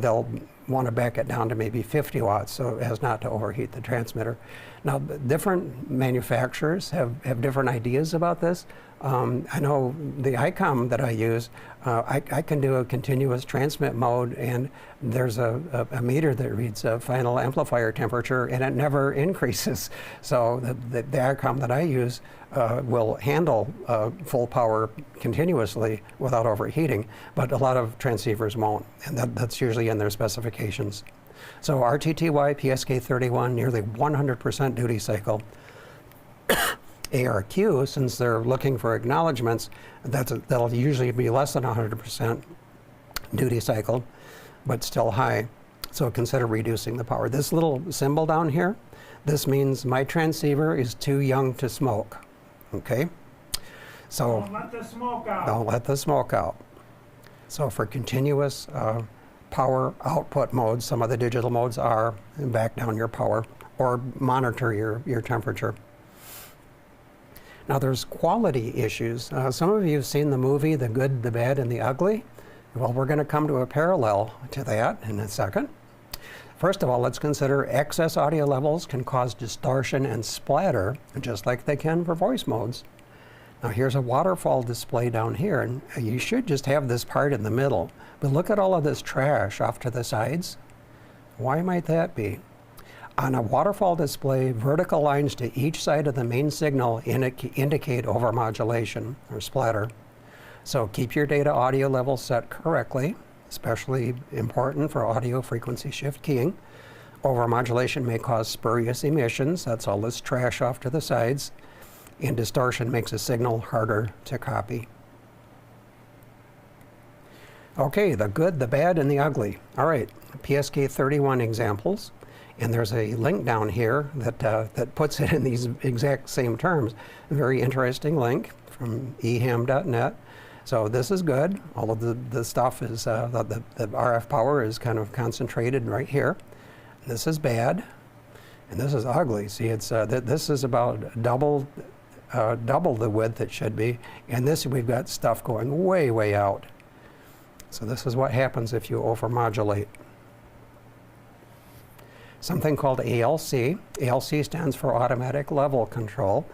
they'll want to back it down to maybe 50 watts so as not to overheat the transmitter. Now, different manufacturers have different ideas about this. I know the ICOM that I use, I can do a continuous transmit mode, and there's a meter that reads a final amplifier temperature, and it never increases. So the ICOM that I use will handle full power continuously without overheating, but a lot of transceivers won't, and that's usually in their specifications. So RTTY, PSK31, nearly 100% duty cycle. ARQ, since they're looking for acknowledgments, that'll usually be less than 100% duty cycle, but still high. So consider reducing the power. This little symbol down here, this means my transceiver is too young to smoke. Okay? So Don't let the smoke out. don't let the smoke out. So for continuous power output modes, some of the digital modes are back down your power or monitor your temperature. Now there's quality issues. Some of you have seen the movie The Good, the Bad, and the Ugly. Well, we're going to come to a parallel to that in a second. First of all, let's consider excess audio levels can cause distortion and splatter, just like they can for voice modes. Now here's a waterfall display down here, and you should just have this part in the middle. But look at all of this trash off to the sides. Why might that be? On a waterfall display, vertical lines to each side of the main signal indicate overmodulation or splatter. So keep your data audio level set correctly, especially important for audio frequency shift keying. Overmodulation may cause spurious emissions, that's all this trash off to the sides, and distortion makes a signal harder to copy. Okay, the good, the bad, and the ugly. All right, PSK 31 examples, and there's a link down here that puts it in these exact same terms. A very interesting link from eham.net. So this is good. All of the stuff is, the RF power is kind of concentrated right here. This is bad, and this is ugly. See, it's this is about double the width it should be, and this we've got stuff going way, way out. So this is what happens if you overmodulate. Something called ALC. ALC stands for automatic level control.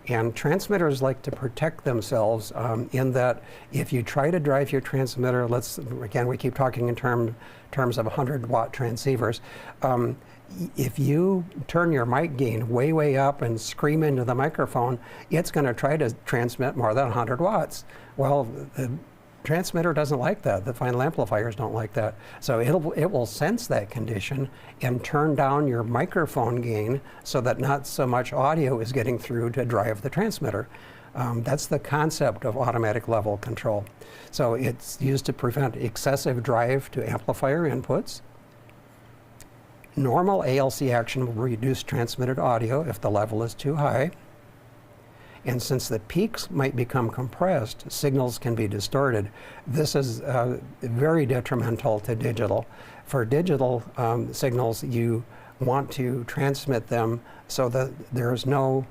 And transmitters like to protect themselves in that if you try to drive your transmitter, again, we keep talking in terms of 100-watt transceivers. If you turn your mic gain way, way up and scream into the microphone, it's going to try to transmit more than 100 watts. Well, the transmitter doesn't like that. The final amplifiers don't like that. So it will sense that condition and turn down your microphone gain so that not so much audio is getting through to drive the transmitter. That's the concept of automatic level control. So it's used to prevent excessive drive to amplifier inputs. Normal ALC action will reduce transmitted audio if the level is too high. And since the peaks might become compressed, signals can be distorted. This is very detrimental to digital. For digital signals, you want to transmit them so that there's no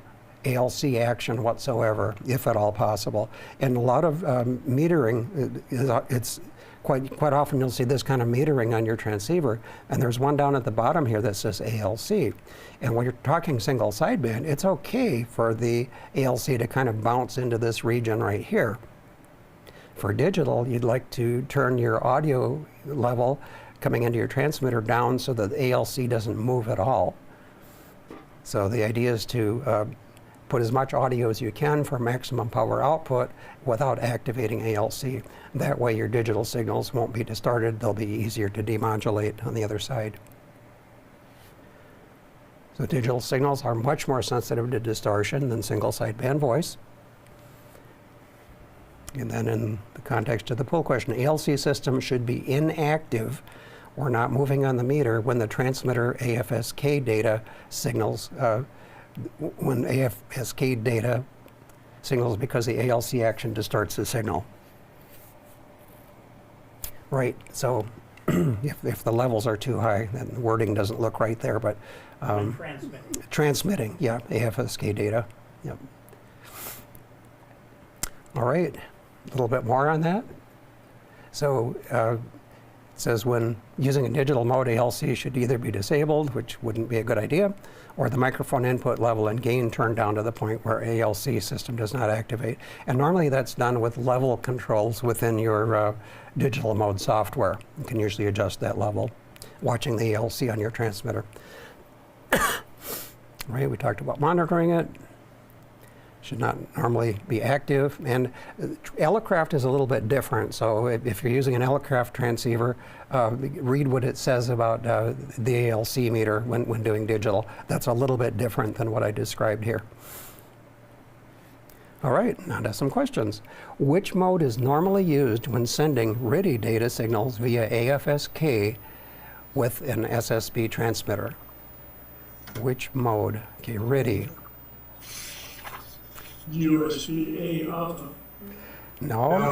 ALC action whatsoever, if at all possible. And a lot of metering, it's quite often you'll see this kind of metering on your transceiver, and there's one down at the bottom here that says ALC. And when you're talking single sideband, it's okay for the ALC to kind of bounce into this region right here. For digital, you'd like to turn your audio level coming into your transmitter down so that the ALC doesn't move at all. So the idea is to put as much audio as you can for maximum power output without activating ALC. That way your digital signals won't be distorted, they'll be easier to demodulate on the other side. So digital signals are much more sensitive to distortion than single sideband voice. And then in the context of the poll question, ALC system should be inactive or not moving on the meter when the transmitter AFSK data signals, when AFSK data signals because the ALC action distorts the signal. Right, so if the levels are too high, then the wording doesn't look right there, but transmitting, yeah, AFSK data, yep. All right, a little bit more on that. So it says when using a digital mode, ALC should either be disabled, which wouldn't be a good idea, or the microphone input level and gain turned down to the point where ALC system does not activate. And normally that's done with level controls within your digital mode software. You can usually adjust that level, watching the ALC on your transmitter. Right, we talked about monitoring it. Should not normally be active. And Elecraft is a little bit different. So if you're using an Elecraft transceiver, read what it says about the ALC meter when doing digital. That's a little bit different than what I described here. All right, now to some questions. Which mode is normally used when sending RTTY data signals via AFSK with an SSB transmitter? Which mode? Okay, RTTY. USB-A alpha. No,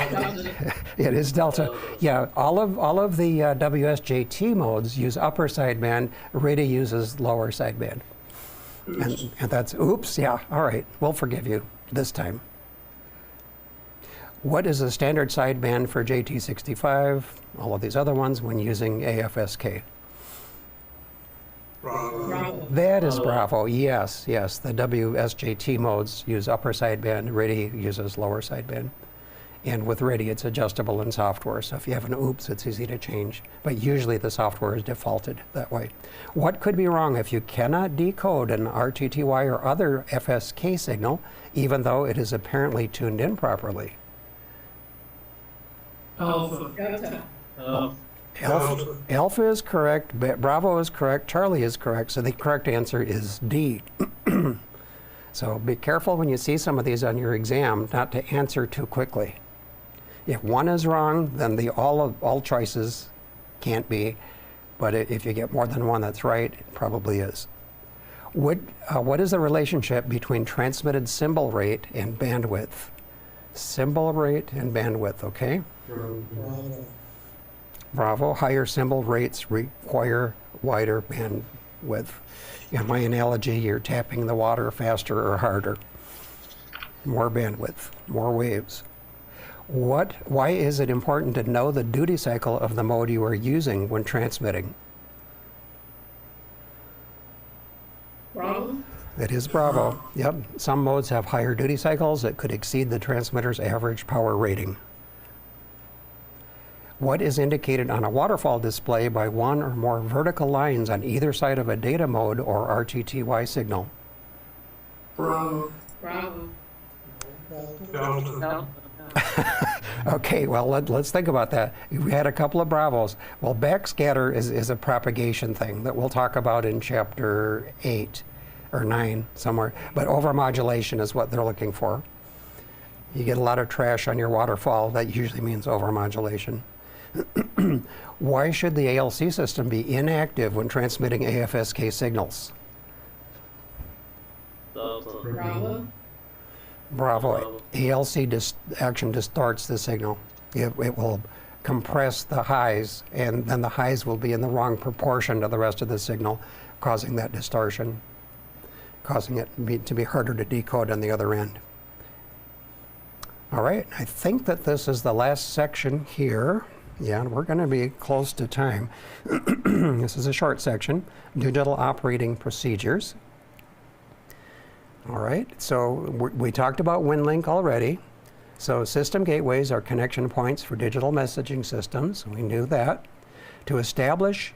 it is Delta. Yeah, all of the WSJT modes use upper sideband. RTTY uses lower sideband. And that's, oops, yeah, all right, we'll forgive you this time. What is the standard sideband for JT65, all of these other ones, when using AFSK? Bravo. That is Bravo, yes, yes. The WSJT modes use upper sideband, RTTY uses lower sideband. And with RTTY, it's adjustable in software, so if you have an oops, it's easy to change. But usually the software is defaulted that way. What could be wrong if you cannot decode an RTTY or other FSK signal, even though it is apparently tuned in properly? Alpha. Delta. Alpha is correct, Bravo is correct, Charlie is correct, so the correct answer is D. So be careful when you see some of these on your exam not to answer too quickly. If one is wrong, then all choices can't be, but if you get more than one that's right, it probably is. What is the relationship between transmitted symbol rate and bandwidth? Symbol rate and bandwidth, okay? Bravo, higher symbol rates require wider bandwidth. In my analogy, you're tapping the water faster or harder. More bandwidth, more waves. Why is it important to know the duty cycle of the mode you are using when transmitting? Bravo. It is Bravo. Yep. Some modes have higher duty cycles that could exceed the transmitter's average power rating. What is indicated on a waterfall display by one or more vertical lines on either side of a data mode or RTTY signal? Bravo. Bravo. Delta. Okay, well, let's think about that. We had a couple of Bravos. Well, backscatter is a propagation thing that we'll talk about in chapter 8 or 9 somewhere. But overmodulation is what they're looking for. You get a lot of trash on your waterfall, that usually means overmodulation. Why should the ALC system be inactive when transmitting AFSK signals? Bravo. Bravo. ALC action distorts the signal. It will compress the highs, and then the highs will be in the wrong proportion to the rest of the signal, causing that distortion, causing it to be harder to decode on the other end. All right, I think that this is the last section here. Yeah, we're going to be close to time. This is a short section, digital operating procedures. All right, so we talked about WinLink already. So system gateways are connection points for digital messaging systems. We knew that. To establish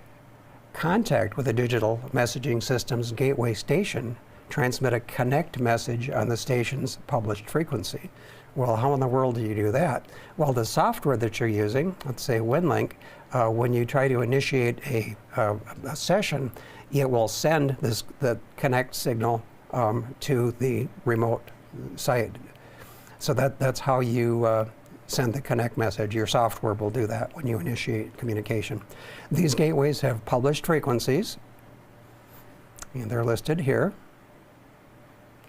contact with a digital messaging system's gateway station, transmit a connect message on the station's published frequency. Well, how in the world do you do that? Well, the software that you're using, let's say WinLink, when you try to initiate a session, it will send the connect signal to the remote site. So that's how you send the connect message. Your software will do that when you initiate communication. These gateways have published frequencies, and they're listed here.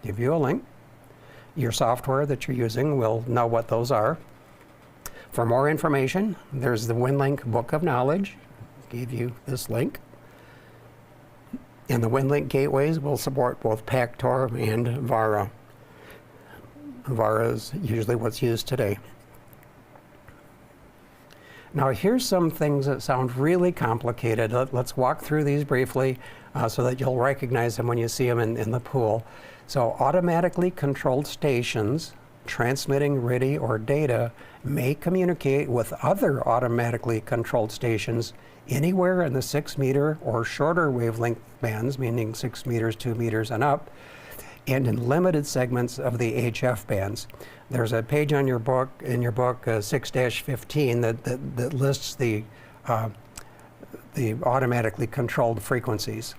Give you a link. Your software that you're using will know what those are. For more information, there's the WinLink Book of Knowledge. Gave you this link. And the WinLink gateways will support both PACTOR and VARA. VARA is usually what's used today. Now here's some things that sound really complicated. Let's walk through these briefly so that you'll recognize them when you see them in the pool. So automatically controlled stations transmitting RTTY or data may communicate with other automatically controlled stations anywhere in the 6 meter or shorter wavelength bands, meaning 6 meters, 2 meters and up, and in limited segments of the HF bands. There's a page on your book, in your book 6-15 that lists the automatically controlled frequencies.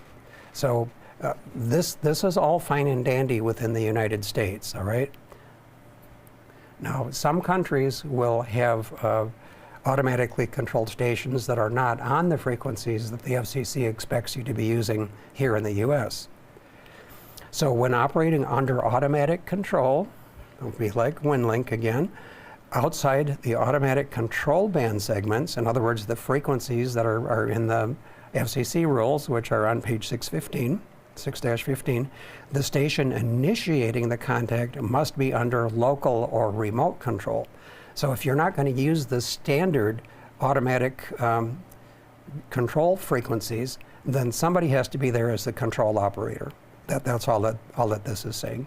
So this is all fine and dandy within the United States, all right? Now, some countries will have automatically controlled stations that are not on the frequencies that the FCC expects you to be using here in the US. So when operating under automatic control, it'll be like WinLink again, outside the automatic control band segments, in other words, the frequencies that are in the FCC rules, which are on page 6-15, the station initiating the contact must be under local or remote control. So if you're not going to use the standard automatic control frequencies, then somebody has to be there as the control operator. That's all that this is saying.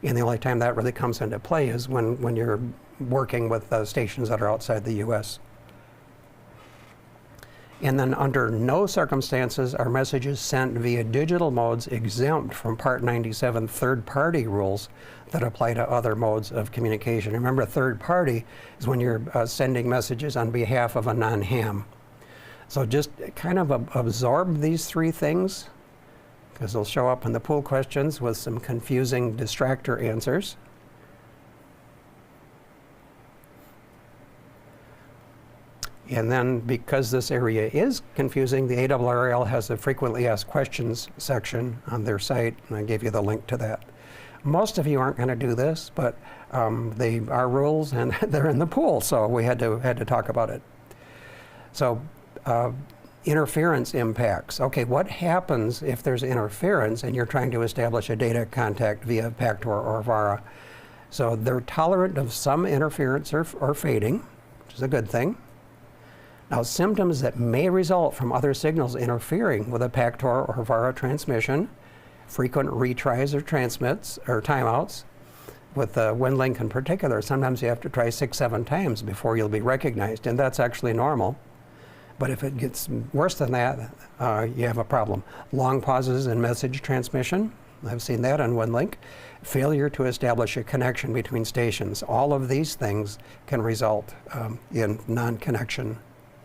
And the only time that really comes into play is when you're working with stations that are outside the US. And then under no circumstances are messages sent via digital modes exempt from Part 97 third-party rules that apply to other modes of communication. Remember, third party is when you're sending messages on behalf of a non-ham. So just kind of absorb these three things, because they'll show up in the pool questions with some confusing distractor answers. And then, because this area is confusing, the ARRL has a frequently asked questions section on their site, and I gave you the link to that. Most of you aren't going to do this, but they are rules and they're in the pool, so we had to talk about it. So, interference impacts. Okay, what happens if there's interference and you're trying to establish a data contact via PACTOR or VARA? So they're tolerant of some interference or fading, which is a good thing. Now, symptoms that may result from other signals interfering with a PACTOR or VARA transmission, frequent retries or transmits or timeouts. With WinLink in particular, sometimes you have to try 6-7 times before you'll be recognized, and that's actually normal. But if it gets worse than that, you have a problem. Long pauses in message transmission, I've seen that on WinLink. Failure to establish a connection between stations. All of these things can result in non-connection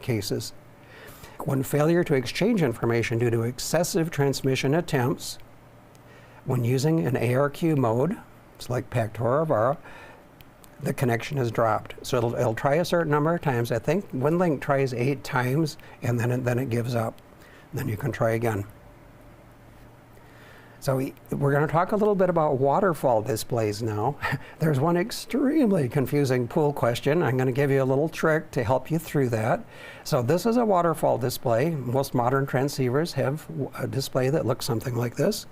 cases. When failure to exchange information due to excessive transmission attempts, when using an ARQ mode, it's like PACTOR or VARA, the connection is dropped. So it'll try a certain number of times. I think WinLink tries 8 times, and then it gives up. Then you can try again. So we're going to talk a little bit about waterfall displays now. There's one extremely confusing pool question. I'm going to give you a little trick to help you through that. So this is a waterfall display. Most modern transceivers have a display that looks something like this.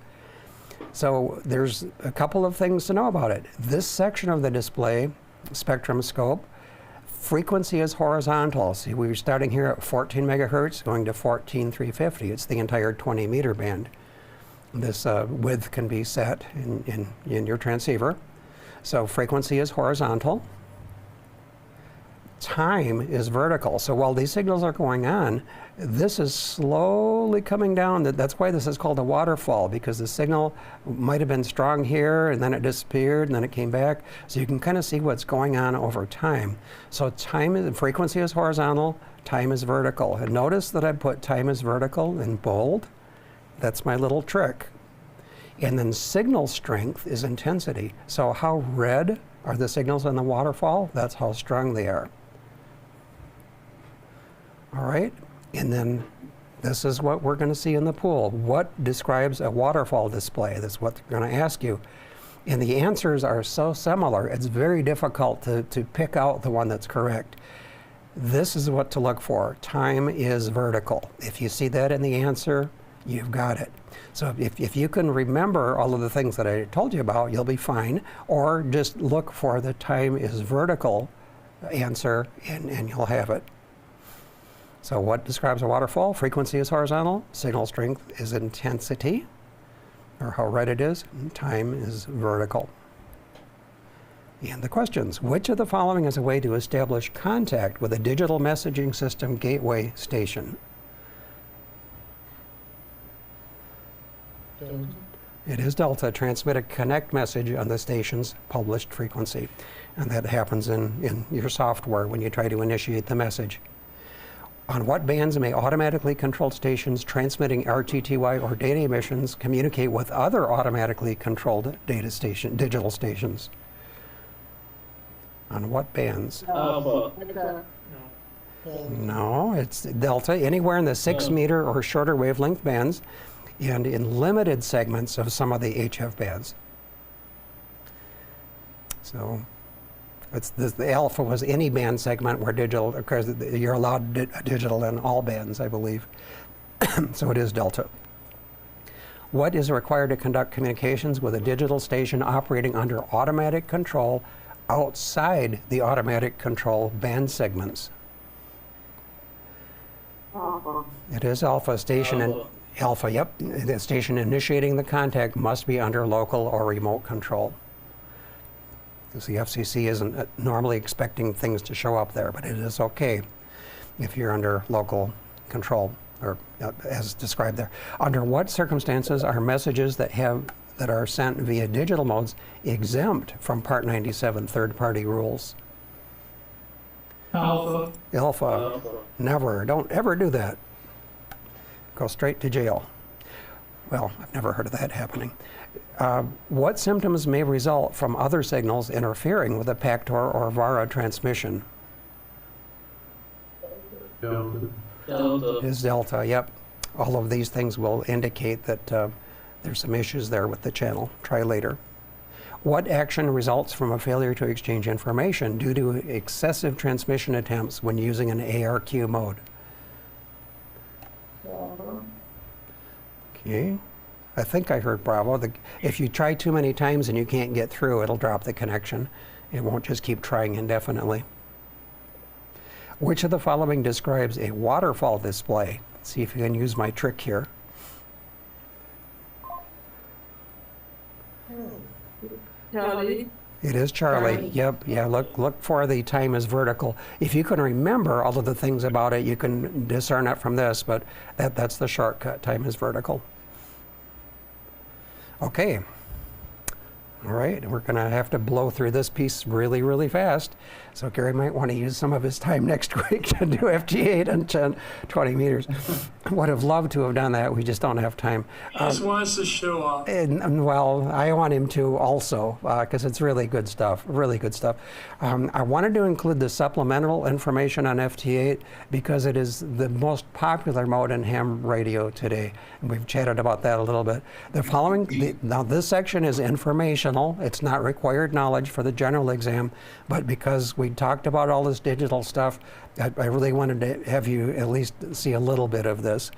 So there's a couple of things to know about it. This section of the display, spectrum scope, frequency is horizontal. See, we're starting here at 14 megahertz, going to 14,350. It's the entire 20 meter band. This width can be set in your transceiver. So frequency is horizontal. Time is vertical. So while these signals are going on, this is slowly coming down. That's why this is called a waterfall, because the signal might have been strong here, and then it disappeared, and then it came back. So you can kind of see what's going on over time. So frequency is horizontal, time is vertical. And notice that I put time is vertical in bold. That's my little trick. And then signal strength is intensity. So how red are the signals in the waterfall? That's how strong they are. All right, and then this is what we're going to see in the pool. What describes a waterfall display? That's what they're going to ask you. And the answers are so similar, it's very difficult to pick out the one that's correct. This is what to look for. Time is vertical. If you see that in the answer, you've got it. So if you can remember all of the things that I told you about, you'll be fine. Or just look for the time is vertical answer, and you'll have it. So what describes a waterfall? Frequency is horizontal, signal strength is intensity, or how red it is, and time is vertical. And the questions: which of the following is a way to establish contact with a digital messaging system gateway station? It is delta, transmit a connect message on the station's published frequency. And that happens in your software when you try to initiate the message. On what bands may automatically controlled stations transmitting RTTY or data emissions communicate with other automatically controlled digital stations? On what bands? Alpha. No, it's delta, anywhere in the 6 meter or shorter wavelength bands, and in limited segments of some of the HF bands. So it's the alpha was any band segment where digital, because you're allowed digital in all bands, I believe. So it is delta. What is required to conduct communications with a digital station operating under automatic control outside the automatic control band segments? It is alpha station and alpha, yep. The station initiating the contact must be under local or remote control. Because the FCC isn't normally expecting things to show up there, but it is okay if you're under local control, or as described there. Under what circumstances are messages that are sent via digital modes exempt from Part 97 third-party rules? Alpha. Alpha. Never. Don't ever do that. Go straight to jail. Well, I've never heard of that happening. What symptoms may result from other signals interfering with the PACTOR or VARA transmission? Delta. Is delta, yep. All of these things will indicate that there's some issues there with the channel. Try later. What action results from a failure to exchange information due to excessive transmission attempts when using an ARQ mode? Okay. I think I heard Bravo. If you try too many times and you can't get through, it'll drop the connection. It won't just keep trying indefinitely. Which of the following describes a waterfall display? Let's see if you can use my trick here. Charlie. It is Charlie. Charlie. Yep. Yeah. Look for the time is vertical. If you can remember all of the things about it, you can discern it from this. But that's the shortcut. Time is vertical. Okay. All right. We're going to have to blow through this piece really, really fast. So Gary might want to use some of his time next week to do FT8 and 10, 20 meters. Would have loved to have done that. We just don't have time. He just wants to show off. And well, I want him to also, because it's really good stuff, really good stuff. I wanted to include the supplemental information on FT8 because it is the most popular mode in ham radio today. And we've chatted about that a little bit. The following, now this section is informational. It's not required knowledge for the general exam, but because we talked about all this digital stuff, I really wanted to have you at least see a little bit of this.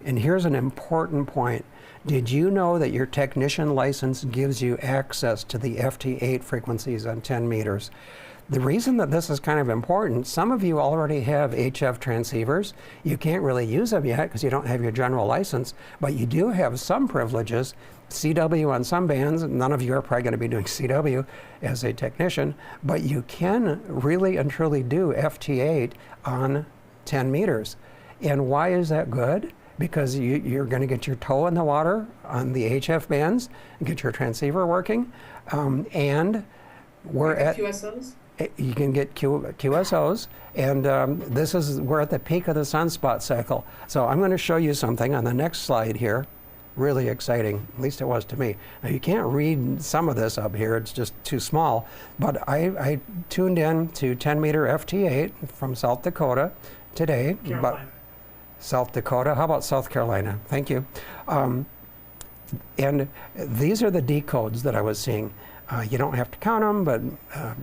And here's an important point. Did you know that your technician license gives you access to the FT8 frequencies on 10 meters? The reason that this is kind of important, some of you already have HF transceivers. You can't really use them yet because you don't have your general license, but you do have some privileges. CW on some bands, none of you are probably going to be doing CW as a technician, but you can really and truly do FT8 on 10 meters. And why is that good? Because you're going to get your toe in the water on the HF bands and get your transceiver working. And we're at... QSOs? You can get QSOs, and we're at the peak of the sunspot cycle. So I'm going to show you something on the next slide here. Really exciting, at least it was to me. Now you can't read some of this up here, it's just too small, but I tuned in to 10 meter FT8 from South Dakota today. South Dakota, how about South Carolina? Thank you. And these are the decodes that I was seeing. You don't have to count them, but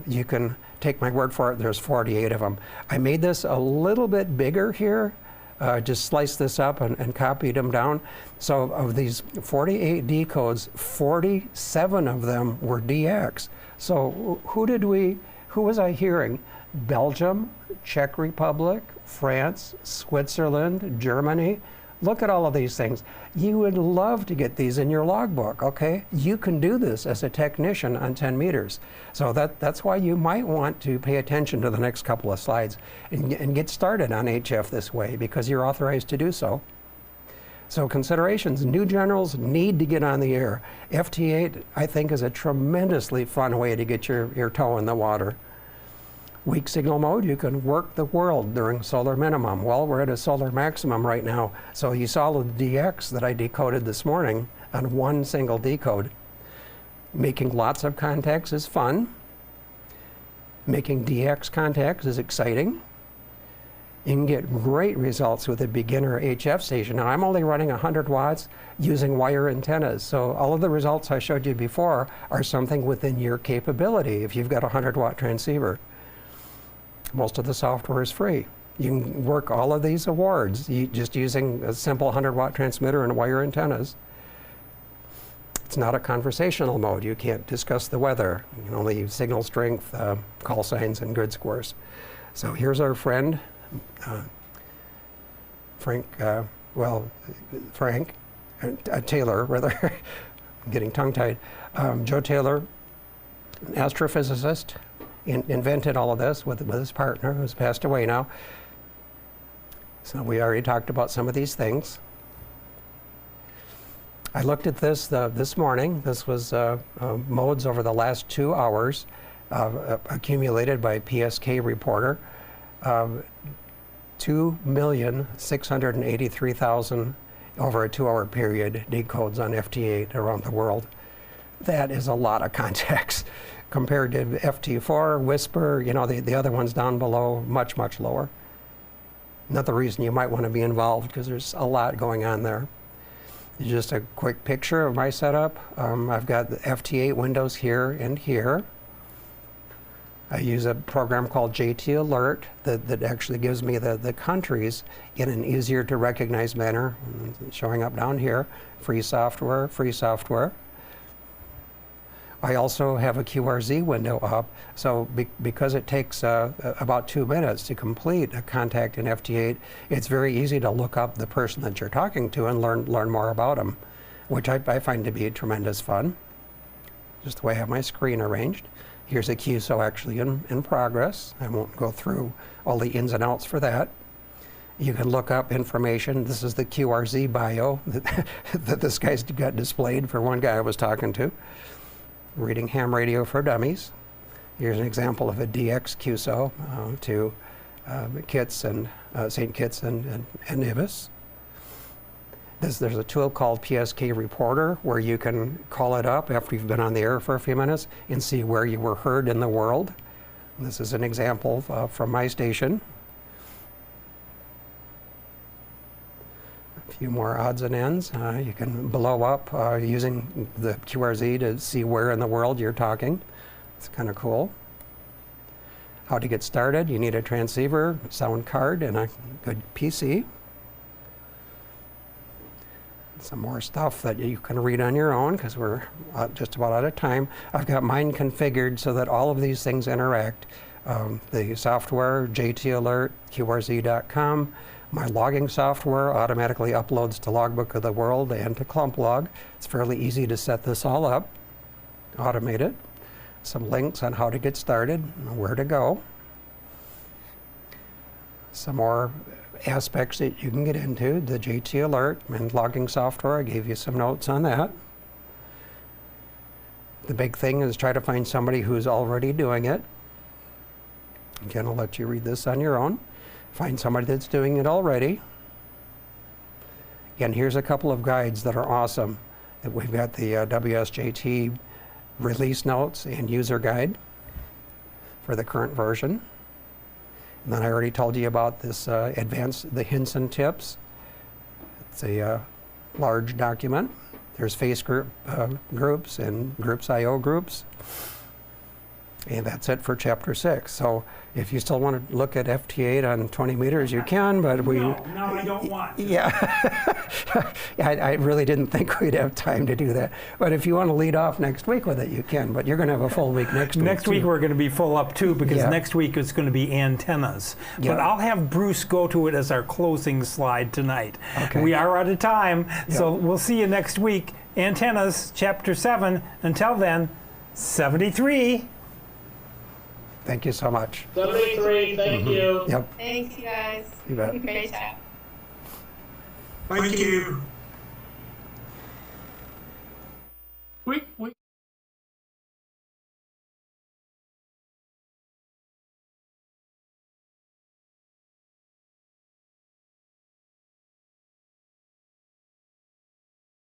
you can take my word for it. There's 48 of them. I made this a little bit bigger here. Just sliced this up and copied them down. So of these 48 decodes, 47 of them were DX. So who was I hearing? Belgium, Czech Republic, France, Switzerland, Germany. Look at all of these things. You would love to get these in your logbook, okay? You can do this as a technician on 10 meters. So that's why you might want to pay attention to the next couple of slides and get started on HF this way because you're authorized to do so. So considerations, new generals need to get on the air. FT8, I think, is a tremendously fun way to get your toe in the water. Weak signal mode, you can work the world during solar minimum. Well, we're at a solar maximum right now. So you saw the DX that I decoded this morning on one single decode. Making lots of contacts is fun. Making DX contacts is exciting. You can get great results with a beginner HF station. Now, I'm only running 100 watts using wire antennas. So all of the results I showed you before are something within your capability if you've got a 100-watt transceiver. Most of the software is free. You can work all of these awards just using a simple 100-watt transmitter and wire antennas. It's not a conversational mode. You can't discuss the weather. You can only use signal strength, call signs, and grid scores. So here's our friend, Frank Taylor, rather. I'm getting tongue-tied. Joe Taylor, an astrophysicist, invented all of this with his partner, who's passed away now. So we already talked about some of these things. I looked at this this morning. This was modes over the last 2 hours accumulated by PSK Reporter. 2,683,000 over a 2-hour period decodes on FT8 around the world. That is a lot of contacts compared to FT4, Whisper, you know, the other ones down below, much, much lower. Another reason you might want to be involved, because there's a lot going on there. Just a quick picture of my setup. I've got the FT8 windows here and here. I use a program called JT Alert that actually gives me the countries in an easier to recognize manner. It's showing up down here. Free software, free software. I also have a QRZ window up, so because it takes about 2 minutes to complete a contact in FT8, it's very easy to look up the person that you're talking to and learn more about them, which I find to be tremendous fun. Just the way I have my screen arranged. Here's a QSO actually in progress. I won't go through all the ins and outs for that. You can look up information. This is the QRZ bio that this guy's got displayed for one guy I was talking to. Reading ham radio for dummies. Here's an example of a DX QSO to Kitts and St. Kitts and Nevis. There's a tool called PSK Reporter where you can call it up after you've been on the air for a few minutes and see where you were heard in the world. And this is an example from my station. A few more odds and ends. You can blow up using the QRZ to see where in the world you're talking. It's kind of cool. How to get started. You need a transceiver, sound card, and a good PC. Some more stuff that you can read on your own because we're just about out of time. I've got mine configured so that all of these things interact. The software, JT Alert, QRZ.com. My logging software automatically uploads to Logbook of the World and to ClumpLog. It's fairly easy to set this all up, automate it. Some links on how to get started, where to go. Some more aspects that you can get into, the JT Alert and logging software. I gave you some notes on that. The big thing is try to find somebody who's already doing it. Again, I'll let you read this on your own. Find somebody that's doing it already. Again, here's a couple of guides that are awesome. We've got the WSJT release notes and user guide for the current version. And then I already told you about this the hints and tips. It's a large document. There's face groups and groups.io groups. And that's it for Chapter 6. So if you still want to look at FT8 on 20 meters, you can, but we... No, I don't want to. Yeah. I really didn't think we'd have time to do that. But if you want to lead off next week with it, you can. But you're going to have a full week next week. Next week we're going to be full up too, because Yeah. next week it's going to be antennas. Yeah. But I'll have Bruce go to it as our closing slide tonight. Okay. We are out of time, so we'll see you next week. Antennas, Chapter 7. Until then, 73. Thank you so much. 73, thank you. Yep. Thanks, you guys. You bet. Great job. Thank you. Wait.